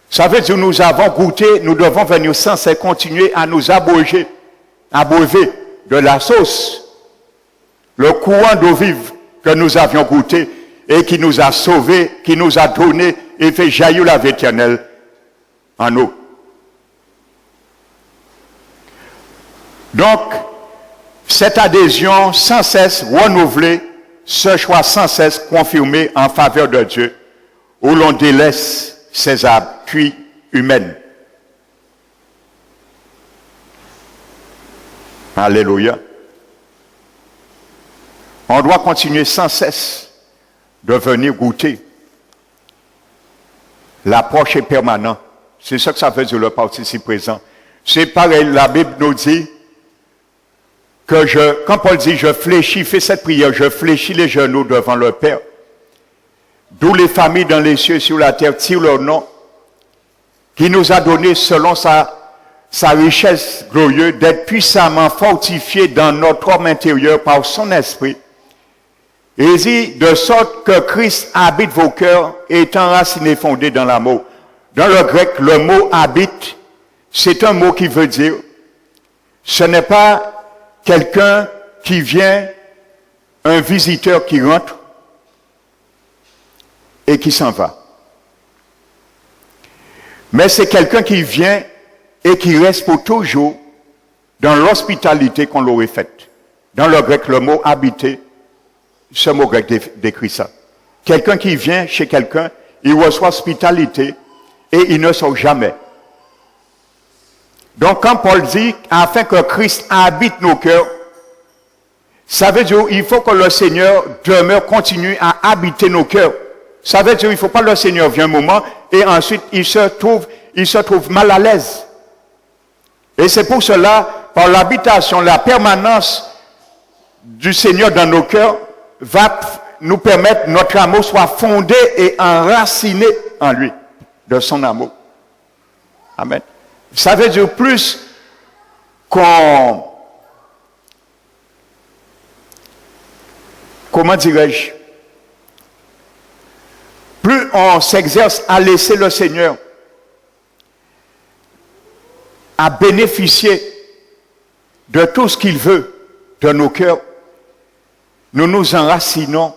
Ça veut dire que nous avons goûté, nous devons venir sans cesse continuer à nous abreuver de la sauce, le courant d'eau vive que nous avions goûté et qui nous a sauvés, qui nous a donné et fait jaillir la vie éternelle en nous. Donc, cette adhésion sans cesse renouvelée, ce choix sans cesse confirmé en faveur de Dieu, où l'on délaisse ses appuis humaines. Alléluia. On doit continuer sans cesse de venir goûter. L'approche est permanente. C'est ça que ça veut dire le participe présent. C'est pareil, la Bible nous dit que quand Paul dit je fléchis, fais cette prière, je fléchis les genoux devant le Père. d'où les familles dans les cieux sur la terre tirent leur nom, qui nous a donné selon sa richesse glorieuse d'être puissamment fortifiés dans notre homme intérieur par son esprit. Et il dit, de sorte que Christ habite vos cœurs, étant enraciné, fondé dans l'amour. Dans le grec, le mot habite, c'est un mot qui veut dire, ce n'est pas quelqu'un qui vient, un visiteur qui rentre et qui s'en va. Mais c'est quelqu'un qui vient et qui reste pour toujours dans l'hospitalité qu'on l'aurait faite. Dans le grec, le mot habiter, ce mot grec décrit ça. Quelqu'un qui vient chez quelqu'un, il reçoit hospitalité et il ne sort jamais. Donc quand Paul dit, afin que Christ habite nos cœurs, ça veut dire qu'il faut que le Seigneur demeure, continue à habiter nos cœurs. Ça veut dire qu'il ne faut pas que le Seigneur vienne un moment et ensuite il se trouve mal à l'aise. Et c'est pour cela, par l'habitation, la permanence du Seigneur dans nos cœurs va nous permettre que notre amour soit fondé et enraciné en lui, de son amour. Amen. Ça veut dire plus comment dirais-je, plus on s'exerce à laisser le Seigneur à bénéficier de tout ce qu'il veut de nos cœurs, nous nous enracinons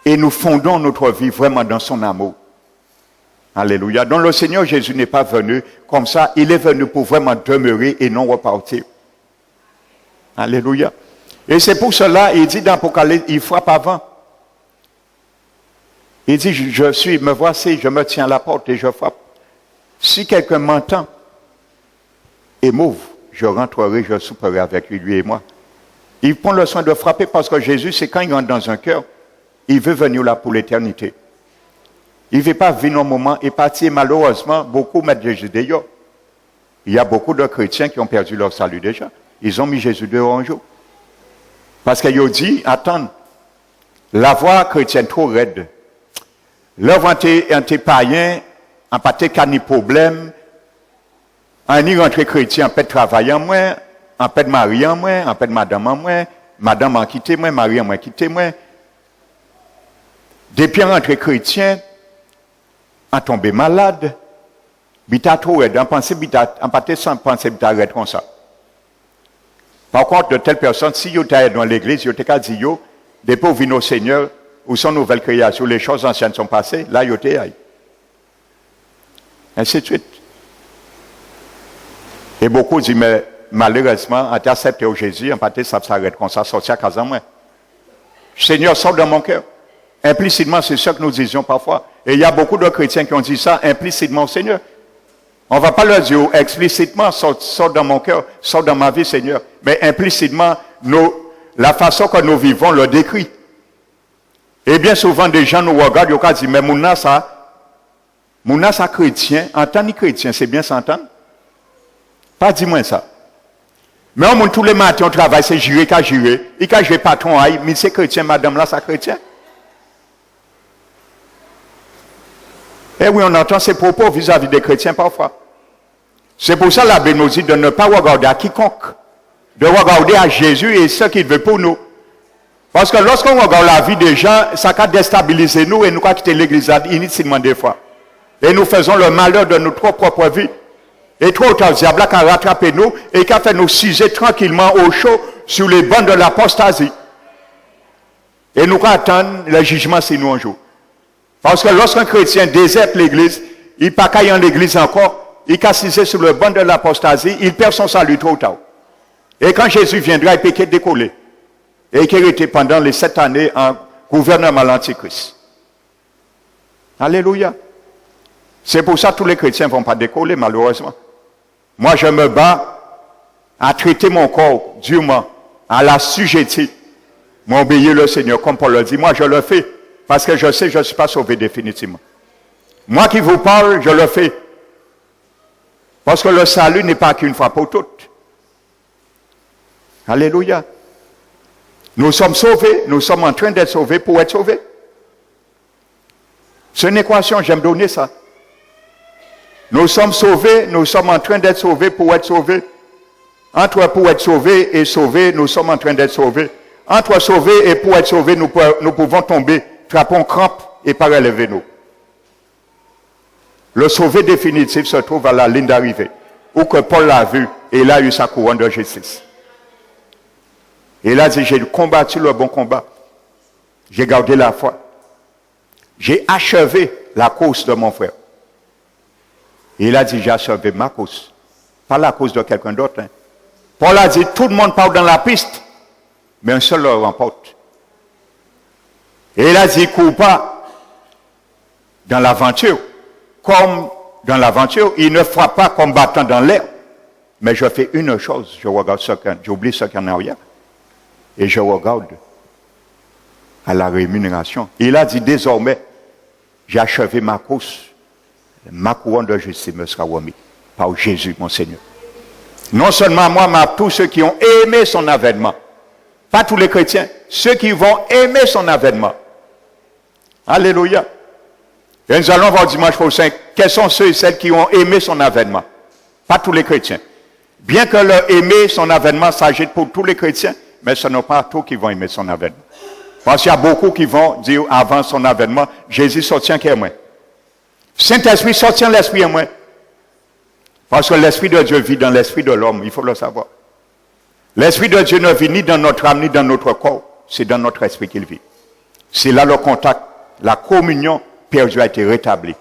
et nous fondons notre vie vraiment dans son amour. Alléluia. Donc le Seigneur Jésus n'est pas venu comme ça, il est venu pour vraiment demeurer et non repartir. Alléluia. Et c'est pour cela, il dit dans l'Apocalypse, il frappe avant. Il dit, me voici, je me tiens à la porte et je frappe. Si quelqu'un m'entend et m'ouvre, je rentrerai, je souperai avec lui et moi. Il prend le soin de frapper parce que Jésus, c'est quand il rentre dans un cœur, il veut venir là pour l'éternité. Il ne veut pas venir un moment et partir. Malheureusement, beaucoup mettent Jésus dehors. Il y a beaucoup de chrétiens qui ont perdu leur salut déjà. Ils ont mis Jésus dehors un jour. Parce qu'ils ont dit, attends, la voie chrétienne trop raide. L'œuvre en tes païens, en pas tes problème, en y rentrer chrétien, en peut travailler en moins, en peut marier en moins, en peut madame en moins, madame en quitté moi, mari en moins quitté moi. Depuis rentrer chrétien, en tomber malade, bita trop raide, en penser bita, en pas sans penser bita raide comme ça. Par contre, de telles personnes, si vous êtes dans l'église, vous êtes dit, depuis vous venez au Seigneur, où sont nouvelles créations, les choses anciennes sont passées, là, vous êtes. Ainsi de suite. Et beaucoup disent, mais malheureusement, en accepté au Jésus, en partie, ça s'arrête comme ça, sortir à casa moi. Seigneur, sors dans mon cœur. Implicitement, c'est ce que nous disions parfois. Et il y a beaucoup de chrétiens qui ont dit ça implicitement au Seigneur. On ne va pas leur dire explicitement, sors dans mon cœur, sors dans ma vie, Seigneur. Mais implicitement, la façon que nous vivons le décrit. Et bien souvent, des gens nous regardent, ils disent, mais mon ça chrétien, en tant que chrétien, c'est bien s'entendre? Pas dis-moi ça. Mais on monte tous les matins au travail, c'est juré qu'à jurer. Il qu'à jurer patron, mais c'est chrétien, madame là, ça chrétien. Et oui, on entend ces propos vis-à-vis des chrétiens parfois. C'est pour ça la Bible nous dit de ne pas regarder à quiconque, de regarder à Jésus et ce qu'il veut pour nous. Parce que lorsqu'on regarde la vie des gens, ça peut déstabiliser nous et nous avons quitté l'église inutilement des fois. Et nous faisons le malheur de notre propre vie. Et trop tard, le diable a rattrapé nous et qui a fait nous siéger tranquillement au chaud sur les bancs de l'apostasie. Et nous attendons le jugement sur nous un jour. Parce que lorsqu'un chrétien déserte l'église, il ne peut pas aller en l'église encore, il peut siéger sur le banc de l'apostasie, il perd son salut trop tard. Et quand Jésus viendra, il peut décoller. Et qui a été pendant les 7 années en gouvernement l'Antichrist. Alléluia. C'est pour ça que tous les chrétiens ne vont pas décoller, malheureusement. Moi, je me bats à traiter mon corps durement, à l'assujettir, m'obéir le Seigneur, comme Paul le dit. Moi, je le fais, parce que je sais que je ne suis pas sauvé définitivement. Moi qui vous parle, je le fais. Parce que le salut n'est pas qu'une fois pour toutes. Alléluia. Nous sommes sauvés, nous sommes en train d'être sauvés pour être sauvés. C'est une équation, j'aime donner ça. Nous sommes sauvés, nous sommes en train d'être sauvés pour être sauvés. Entre pour être sauvés et sauvés, nous sommes en train d'être sauvés. Entre sauvés et pour être sauvés, nous pouvons tomber, frapons crampe et pas relever nous. Le sauvé définitif se trouve à la ligne d'arrivée, où que Paul l'a vu et il a eu sa couronne de justice. Et il a dit, j'ai combattu le bon combat. J'ai gardé la foi. J'ai achevé la course de mon frère. Et il a dit, j'ai achevé ma course. Pas la course de quelqu'un d'autre. Hein. Paul a dit, tout le monde part dans la piste, mais un seul le remporte. Et il a dit, cours pas dans l'aventure. Comme dans l'aventure, il ne frappe pas comme battant dans l'air. Mais je fais une chose, je regarde j'oublie ce qu'il y a en arrière. Et je regarde à la rémunération. Il a dit, désormais, j'ai achevé ma course. Ma couronne de justice me sera remise par Jésus, mon Seigneur. Non seulement moi, mais tous ceux qui ont aimé son avènement. Pas tous les chrétiens, ceux qui vont aimer son avènement. Alléluia. Et nous allons voir dimanche prochain, quels sont ceux et celles qui ont aimé son avènement. Pas tous les chrétiens. Bien que leur aimer son avènement s'agite pour tous les chrétiens, mais ce n'est pas tous qui vont aimer son avènement. Parce qu'il y a beaucoup qui vont dire avant son avènement, Jésus sortient qui est moi. Saint-Esprit sortient l'Esprit en moi. Parce que l'Esprit de Dieu vit dans l'Esprit de l'homme, il faut le savoir. L'Esprit de Dieu ne vit ni dans notre âme, ni dans notre corps. C'est dans notre esprit qu'il vit. C'est là le contact, la communion perdue a été rétablie.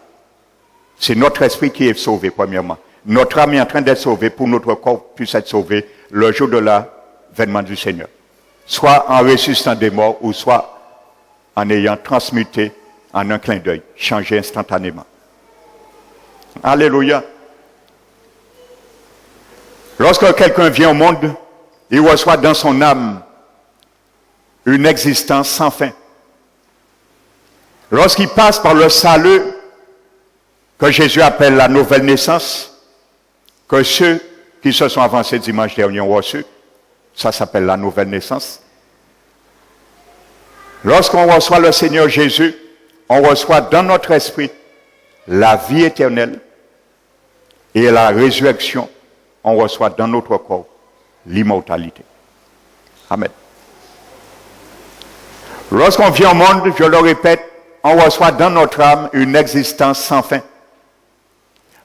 C'est notre esprit qui est sauvé, premièrement. Notre âme est en train d'être sauvée pour notre corps puisse être sauvé le jour de l'avènement du Seigneur. Soit en ressuscitant des morts, ou soit en ayant transmuté en un clin d'œil, changé instantanément. Alléluia. Lorsque quelqu'un vient au monde, il reçoit dans son âme une existence sans fin. Lorsqu'il passe par le salut que Jésus appelle la nouvelle naissance, que ceux qui se sont avancés dimanche dernier ont reçu, ça s'appelle la nouvelle naissance. Lorsqu'on reçoit le Seigneur Jésus, on reçoit dans notre esprit la vie éternelle et la résurrection, on reçoit dans notre corps l'immortalité. Amen. Lorsqu'on vient au monde, je le répète, on reçoit dans notre âme une existence sans fin.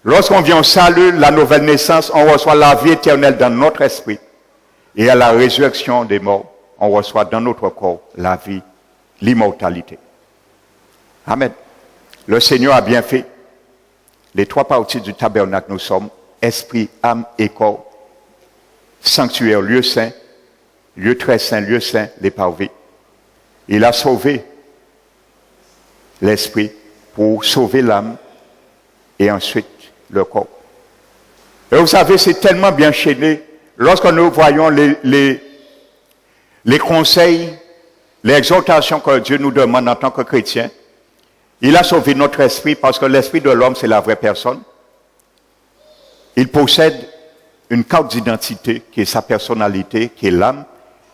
Lorsqu'on vient au salut, la nouvelle naissance, on reçoit la vie éternelle dans notre esprit. Et à la résurrection des morts, on reçoit dans notre corps la vie, l'immortalité. Amen. Le Seigneur a bien fait. Les trois parties du tabernacle, nous sommes esprit, âme et corps. Sanctuaire, lieu saint, lieu très saint, lieu saint, les parvis. Il a sauvé l'esprit pour sauver l'âme et ensuite le corps. Et vous savez, c'est tellement bien chaîné. Lorsque nous voyons les conseils, les exhortations que Dieu nous demande en tant que chrétiens, il a sauvé notre esprit parce que l'esprit de l'homme, c'est la vraie personne. Il possède une carte d'identité qui est sa personnalité, qui est l'âme,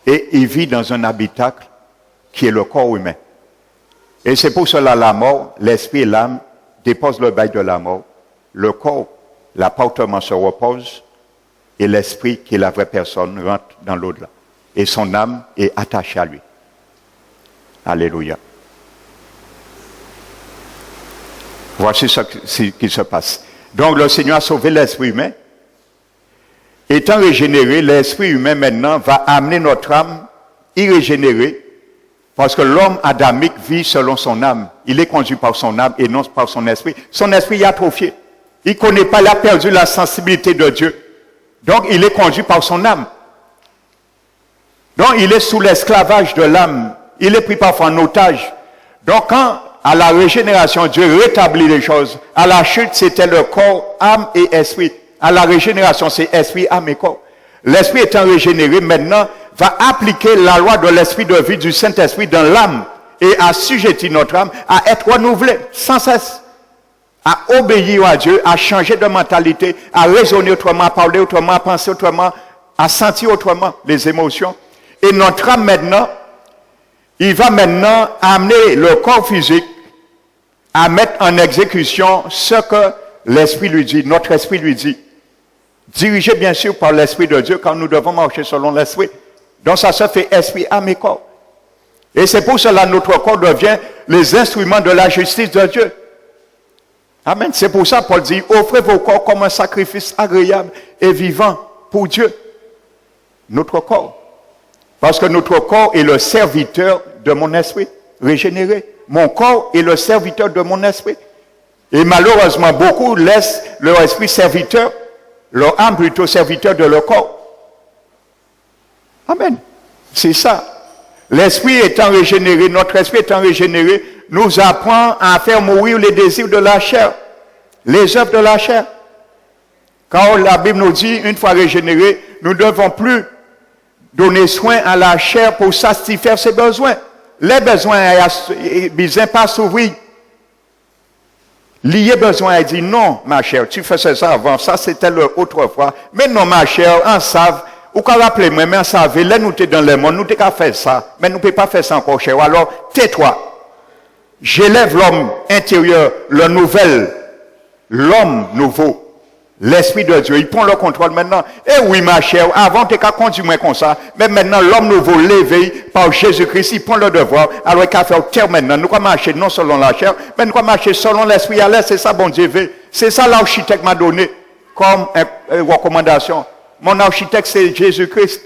et il vit dans un habitacle qui est le corps humain. Et c'est pour cela la mort, l'esprit et l'âme déposent le bail de la mort. Le corps, l'appartement se repose, et l'esprit, qui est la vraie personne, rentre dans l'au-delà. Et son âme est attachée à lui. Alléluia. Voici ce qui se passe. Donc le Seigneur a sauvé l'esprit humain. Étant régénéré, l'esprit humain maintenant va amener notre âme irrégénérée, parce que l'homme adamique vit selon son âme. Il est conduit par son âme et non par son esprit. Son esprit est atrophié. Il ne connaît pas, il a perdu la sensibilité de Dieu. Donc il est conduit par son âme. Donc il est sous l'esclavage de l'âme. Il est pris parfois en otage. Donc quand à la régénération, Dieu rétablit les choses. À la chute, c'était le corps, âme et esprit. À la régénération, c'est esprit, âme et corps. L'esprit étant régénéré, maintenant, va appliquer la loi de l'esprit de vie du Saint-Esprit dans l'âme et assujettir notre âme à être renouvelée sans cesse, à obéir à Dieu, à changer de mentalité, à raisonner autrement, à parler autrement, à penser autrement, à sentir autrement les émotions. Et notre âme maintenant, il va maintenant amener le corps physique à mettre en exécution ce que l'Esprit lui dit, notre Esprit lui dit. Dirigé bien sûr par l'Esprit de Dieu, quand nous devons marcher selon l'Esprit. Donc ça se fait esprit, âme et corps. Et c'est pour cela que notre corps devient les instruments de la justice de Dieu. Amen. C'est pour ça que Paul dit, offrez vos corps comme un sacrifice agréable et vivant pour Dieu. Notre corps. Parce que notre corps est le serviteur de mon esprit régénéré. Mon corps est le serviteur de mon esprit. Et malheureusement, beaucoup laissent leur esprit serviteur, leur âme plutôt serviteur de leur corps. Amen. C'est ça. L'esprit étant régénéré, notre esprit étant régénéré, nous apprend à faire mourir les désirs de la chair, les œuvres de la chair. Quand la Bible nous dit, une fois régénérés, nous ne devons plus donner soin à la chair pour satisfaire ses besoins. Les besoins ne pas s'ouvrir. Lié besoin, elle dit non, ma chère, tu faisais ça avant, ça c'était autrefois. Mais non, ma chère, on savent, ou qu'on rappelle moi, mais on savait, là nous sommes dans le monde, nous sommes qu'à faire ça, mais nous ne pouvons pas faire ça encore, chère. Alors, tais-toi. J'élève l'homme intérieur, le nouvel, l'homme nouveau. L'Esprit de Dieu, il prend le contrôle maintenant. Eh oui, ma chère, avant, tu as conduit moi comme ça. Mais maintenant, l'homme nouveau, l'éveil par Jésus-Christ, il prend le devoir. Alors, il a fait terre maintenant. Nous allons marcher non selon la chair, mais nous allons marcher selon l'Esprit à l'aise. C'est ça, bon Dieu veut. C'est ça, l'architecte m'a donné comme recommandation. Mon architecte, c'est Jésus-Christ.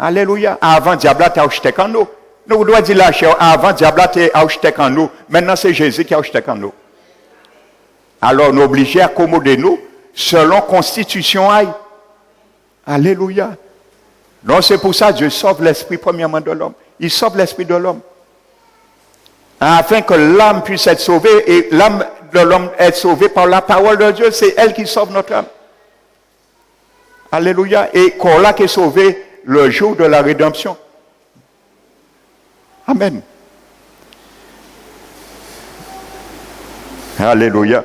Alléluia. Avant, diable, tu es architecte en nous. Nous devons dire la chair. Avant, diable, tu es architecte en nous. Maintenant, c'est Jésus qui est architecte en nous. Alors, nous obligés à accommoder nous selon constitution. Alléluia. Donc, c'est pour ça que Dieu sauve l'esprit premièrement de l'homme. Il sauve l'esprit de l'homme. Afin que l'âme puisse être sauvée et l'âme de l'homme être sauvée par la parole de Dieu. C'est elle qui sauve notre âme. Alléluia. Et qu'on l'a qui est sauvé le jour de la rédemption. Amen. Alléluia.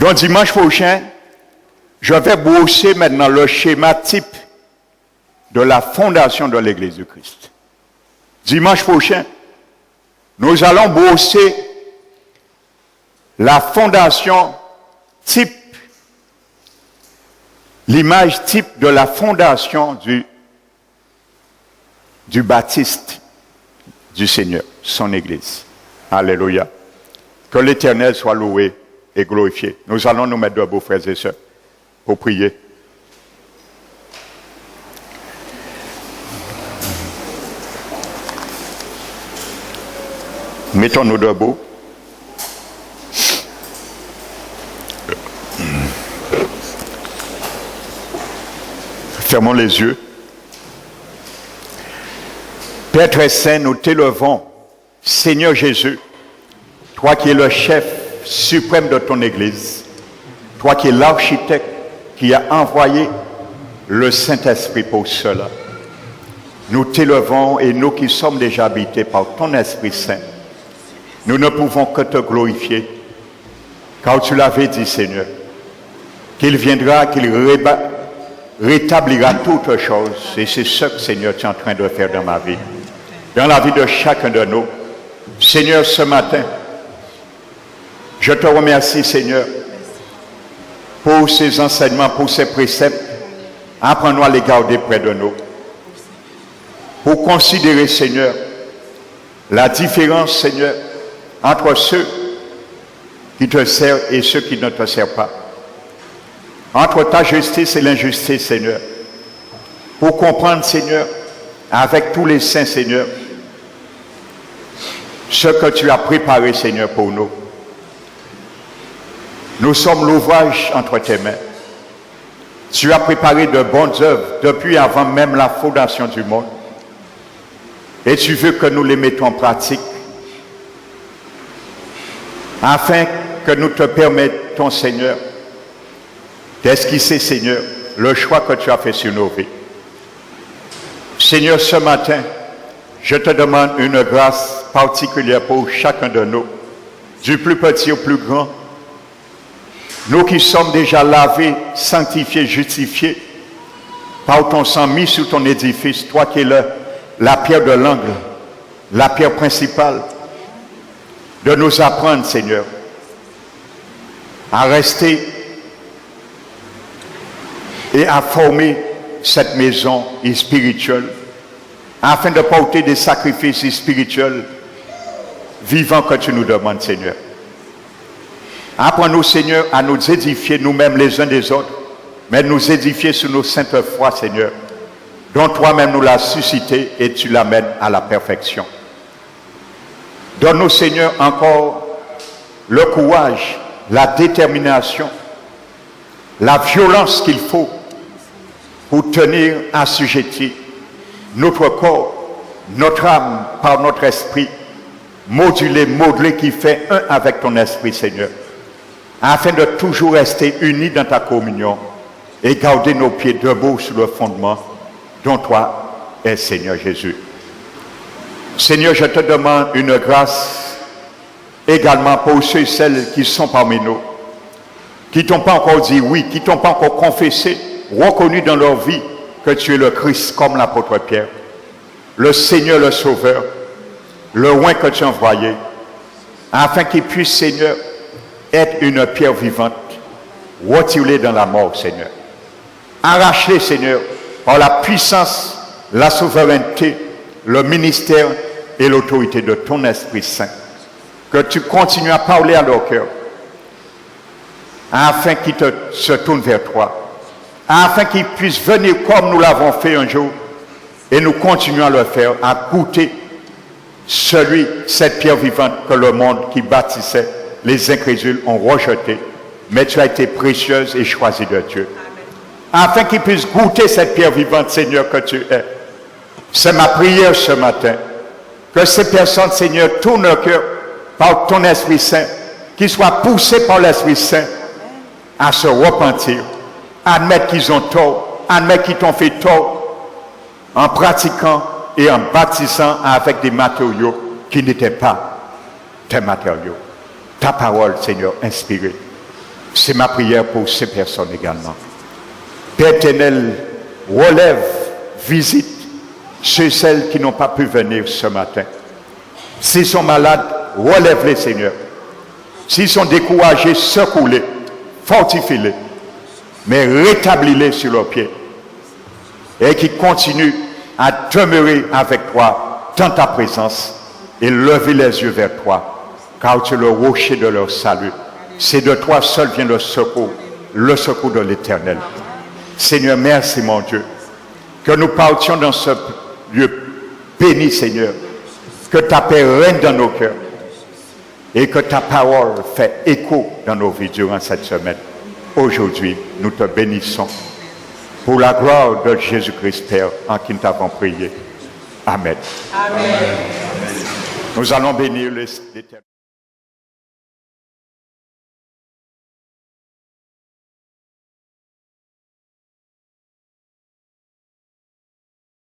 Donc, dimanche prochain, je vais brosser maintenant le schéma type de la fondation de l'Église du Christ. Dimanche prochain, nous allons brosser la fondation type, l'image type de la fondation du baptiste du Seigneur, son Église. Alléluia. Que l'Éternel soit loué et glorifié. Nous allons nous mettre debout, frères et sœurs, pour prier. Mettons-nous debout. Fermons les yeux. Père très saint, nous t'élevons, Seigneur Jésus, toi qui es le chef suprême de ton Église, toi qui es l'architecte qui a envoyé le Saint-Esprit pour cela. Nous t'élevons et nous qui sommes déjà habités par ton Esprit Saint, nous ne pouvons que te glorifier, car tu l'avais dit, Seigneur, qu'il viendra, qu'il rétablira toutes choses, et c'est ce que, Seigneur, tu es en train de faire dans ma vie, dans la vie de chacun de nous. Seigneur, ce matin, je te remercie, Seigneur, pour ces enseignements, pour ces préceptes. Apprends-nous à les garder près de nous. Pour considérer, Seigneur, la différence, Seigneur, entre ceux qui te servent et ceux qui ne te servent pas. Entre ta justice et l'injustice, Seigneur. Pour comprendre, Seigneur, avec tous les saints, Seigneur, ce que tu as préparé, Seigneur, pour nous. Nous sommes l'ouvrage entre tes mains. Tu as préparé de bonnes œuvres depuis avant même la fondation du monde. Et tu veux que nous les mettons en pratique afin que nous te permettons, Seigneur, d'esquisser, Seigneur, le choix que tu as fait sur nos vies. Seigneur, ce matin, je te demande une grâce particulière pour chacun de nous, du plus petit au plus grand. Nous qui sommes déjà lavés, sanctifiés, justifiés, par ton sang mis sur ton édifice, toi qui es la pierre de l'angle, la pierre principale, de nous apprendre, Seigneur, à rester et à former cette maison spirituelle afin de porter des sacrifices spirituels vivants que tu nous demandes, Seigneur. Apprends-nous, Seigneur, à nous édifier nous-mêmes les uns des autres, mais nous édifier sur nos saintes foi, Seigneur, dont toi-même nous l'as suscité et tu l'amènes à la perfection. Donne-nous, Seigneur, encore le courage, la détermination, la violence qu'il faut pour tenir assujetti notre corps, notre âme par notre esprit, modelé qui fait un avec ton esprit, Seigneur, afin de toujours rester unis dans ta communion et garder nos pieds debout sur le fondement dont toi es, Seigneur Jésus. Seigneur, je te demande une grâce également pour ceux et celles qui sont parmi nous, qui t'ont pas encore dit oui, qui t'ont pas encore confessé, reconnu dans leur vie que tu es le Christ comme l'apôtre Pierre, le Seigneur, le Sauveur, le roi que tu as envoyé, afin qu'il puisse, Seigneur, être une pierre vivante, retirée dans la mort, Seigneur. Arrache-les, Seigneur, par la puissance, la souveraineté, le ministère et l'autorité de ton Esprit Saint. Que tu continues à parler à leur cœur, afin qu'ils se tournent vers toi, afin qu'ils puissent venir comme nous l'avons fait un jour, et nous continuons à le faire, à goûter cette pierre vivante que le monde qui bâtissait, les incrédules ont rejeté, mais tu as été précieuse et choisie de Dieu. Afin qu'ils puissent goûter cette pierre vivante, Seigneur, que tu es. C'est ma prière ce matin, que ces personnes, Seigneur, tournent leur cœur par ton Esprit Saint, qu'ils soient poussés par l'Esprit Saint à se repentir, admettre qu'ils ont tort, admettre qu'ils t'ont fait tort, en pratiquant et en bâtissant avec des matériaux qui n'étaient pas tes matériaux. Ta parole, Seigneur, inspirée. C'est ma prière pour ces personnes également. Père éternel, relève, visite ceux et celles qui n'ont pas pu venir ce matin. S'ils sont malades, relève-les, Seigneur. S'ils sont découragés, secoue-les, fortifie-les, mais rétablis-les sur leurs pieds. Et qu'ils continuent à demeurer avec toi dans ta présence et lever les yeux vers toi, car tu es le rocher de leur salut. C'est de toi seul vient le secours de l'Éternel. Seigneur, merci mon Dieu, que nous partions dans ce lieu béni, Seigneur, que ta paix règne dans nos cœurs et que ta parole fait écho dans nos vies durant cette semaine. Aujourd'hui, nous te bénissons pour la gloire de Jésus-Christ, Père, en qui nous t'avons prié. Amen. Amen. Nous allons bénir l'Éternel.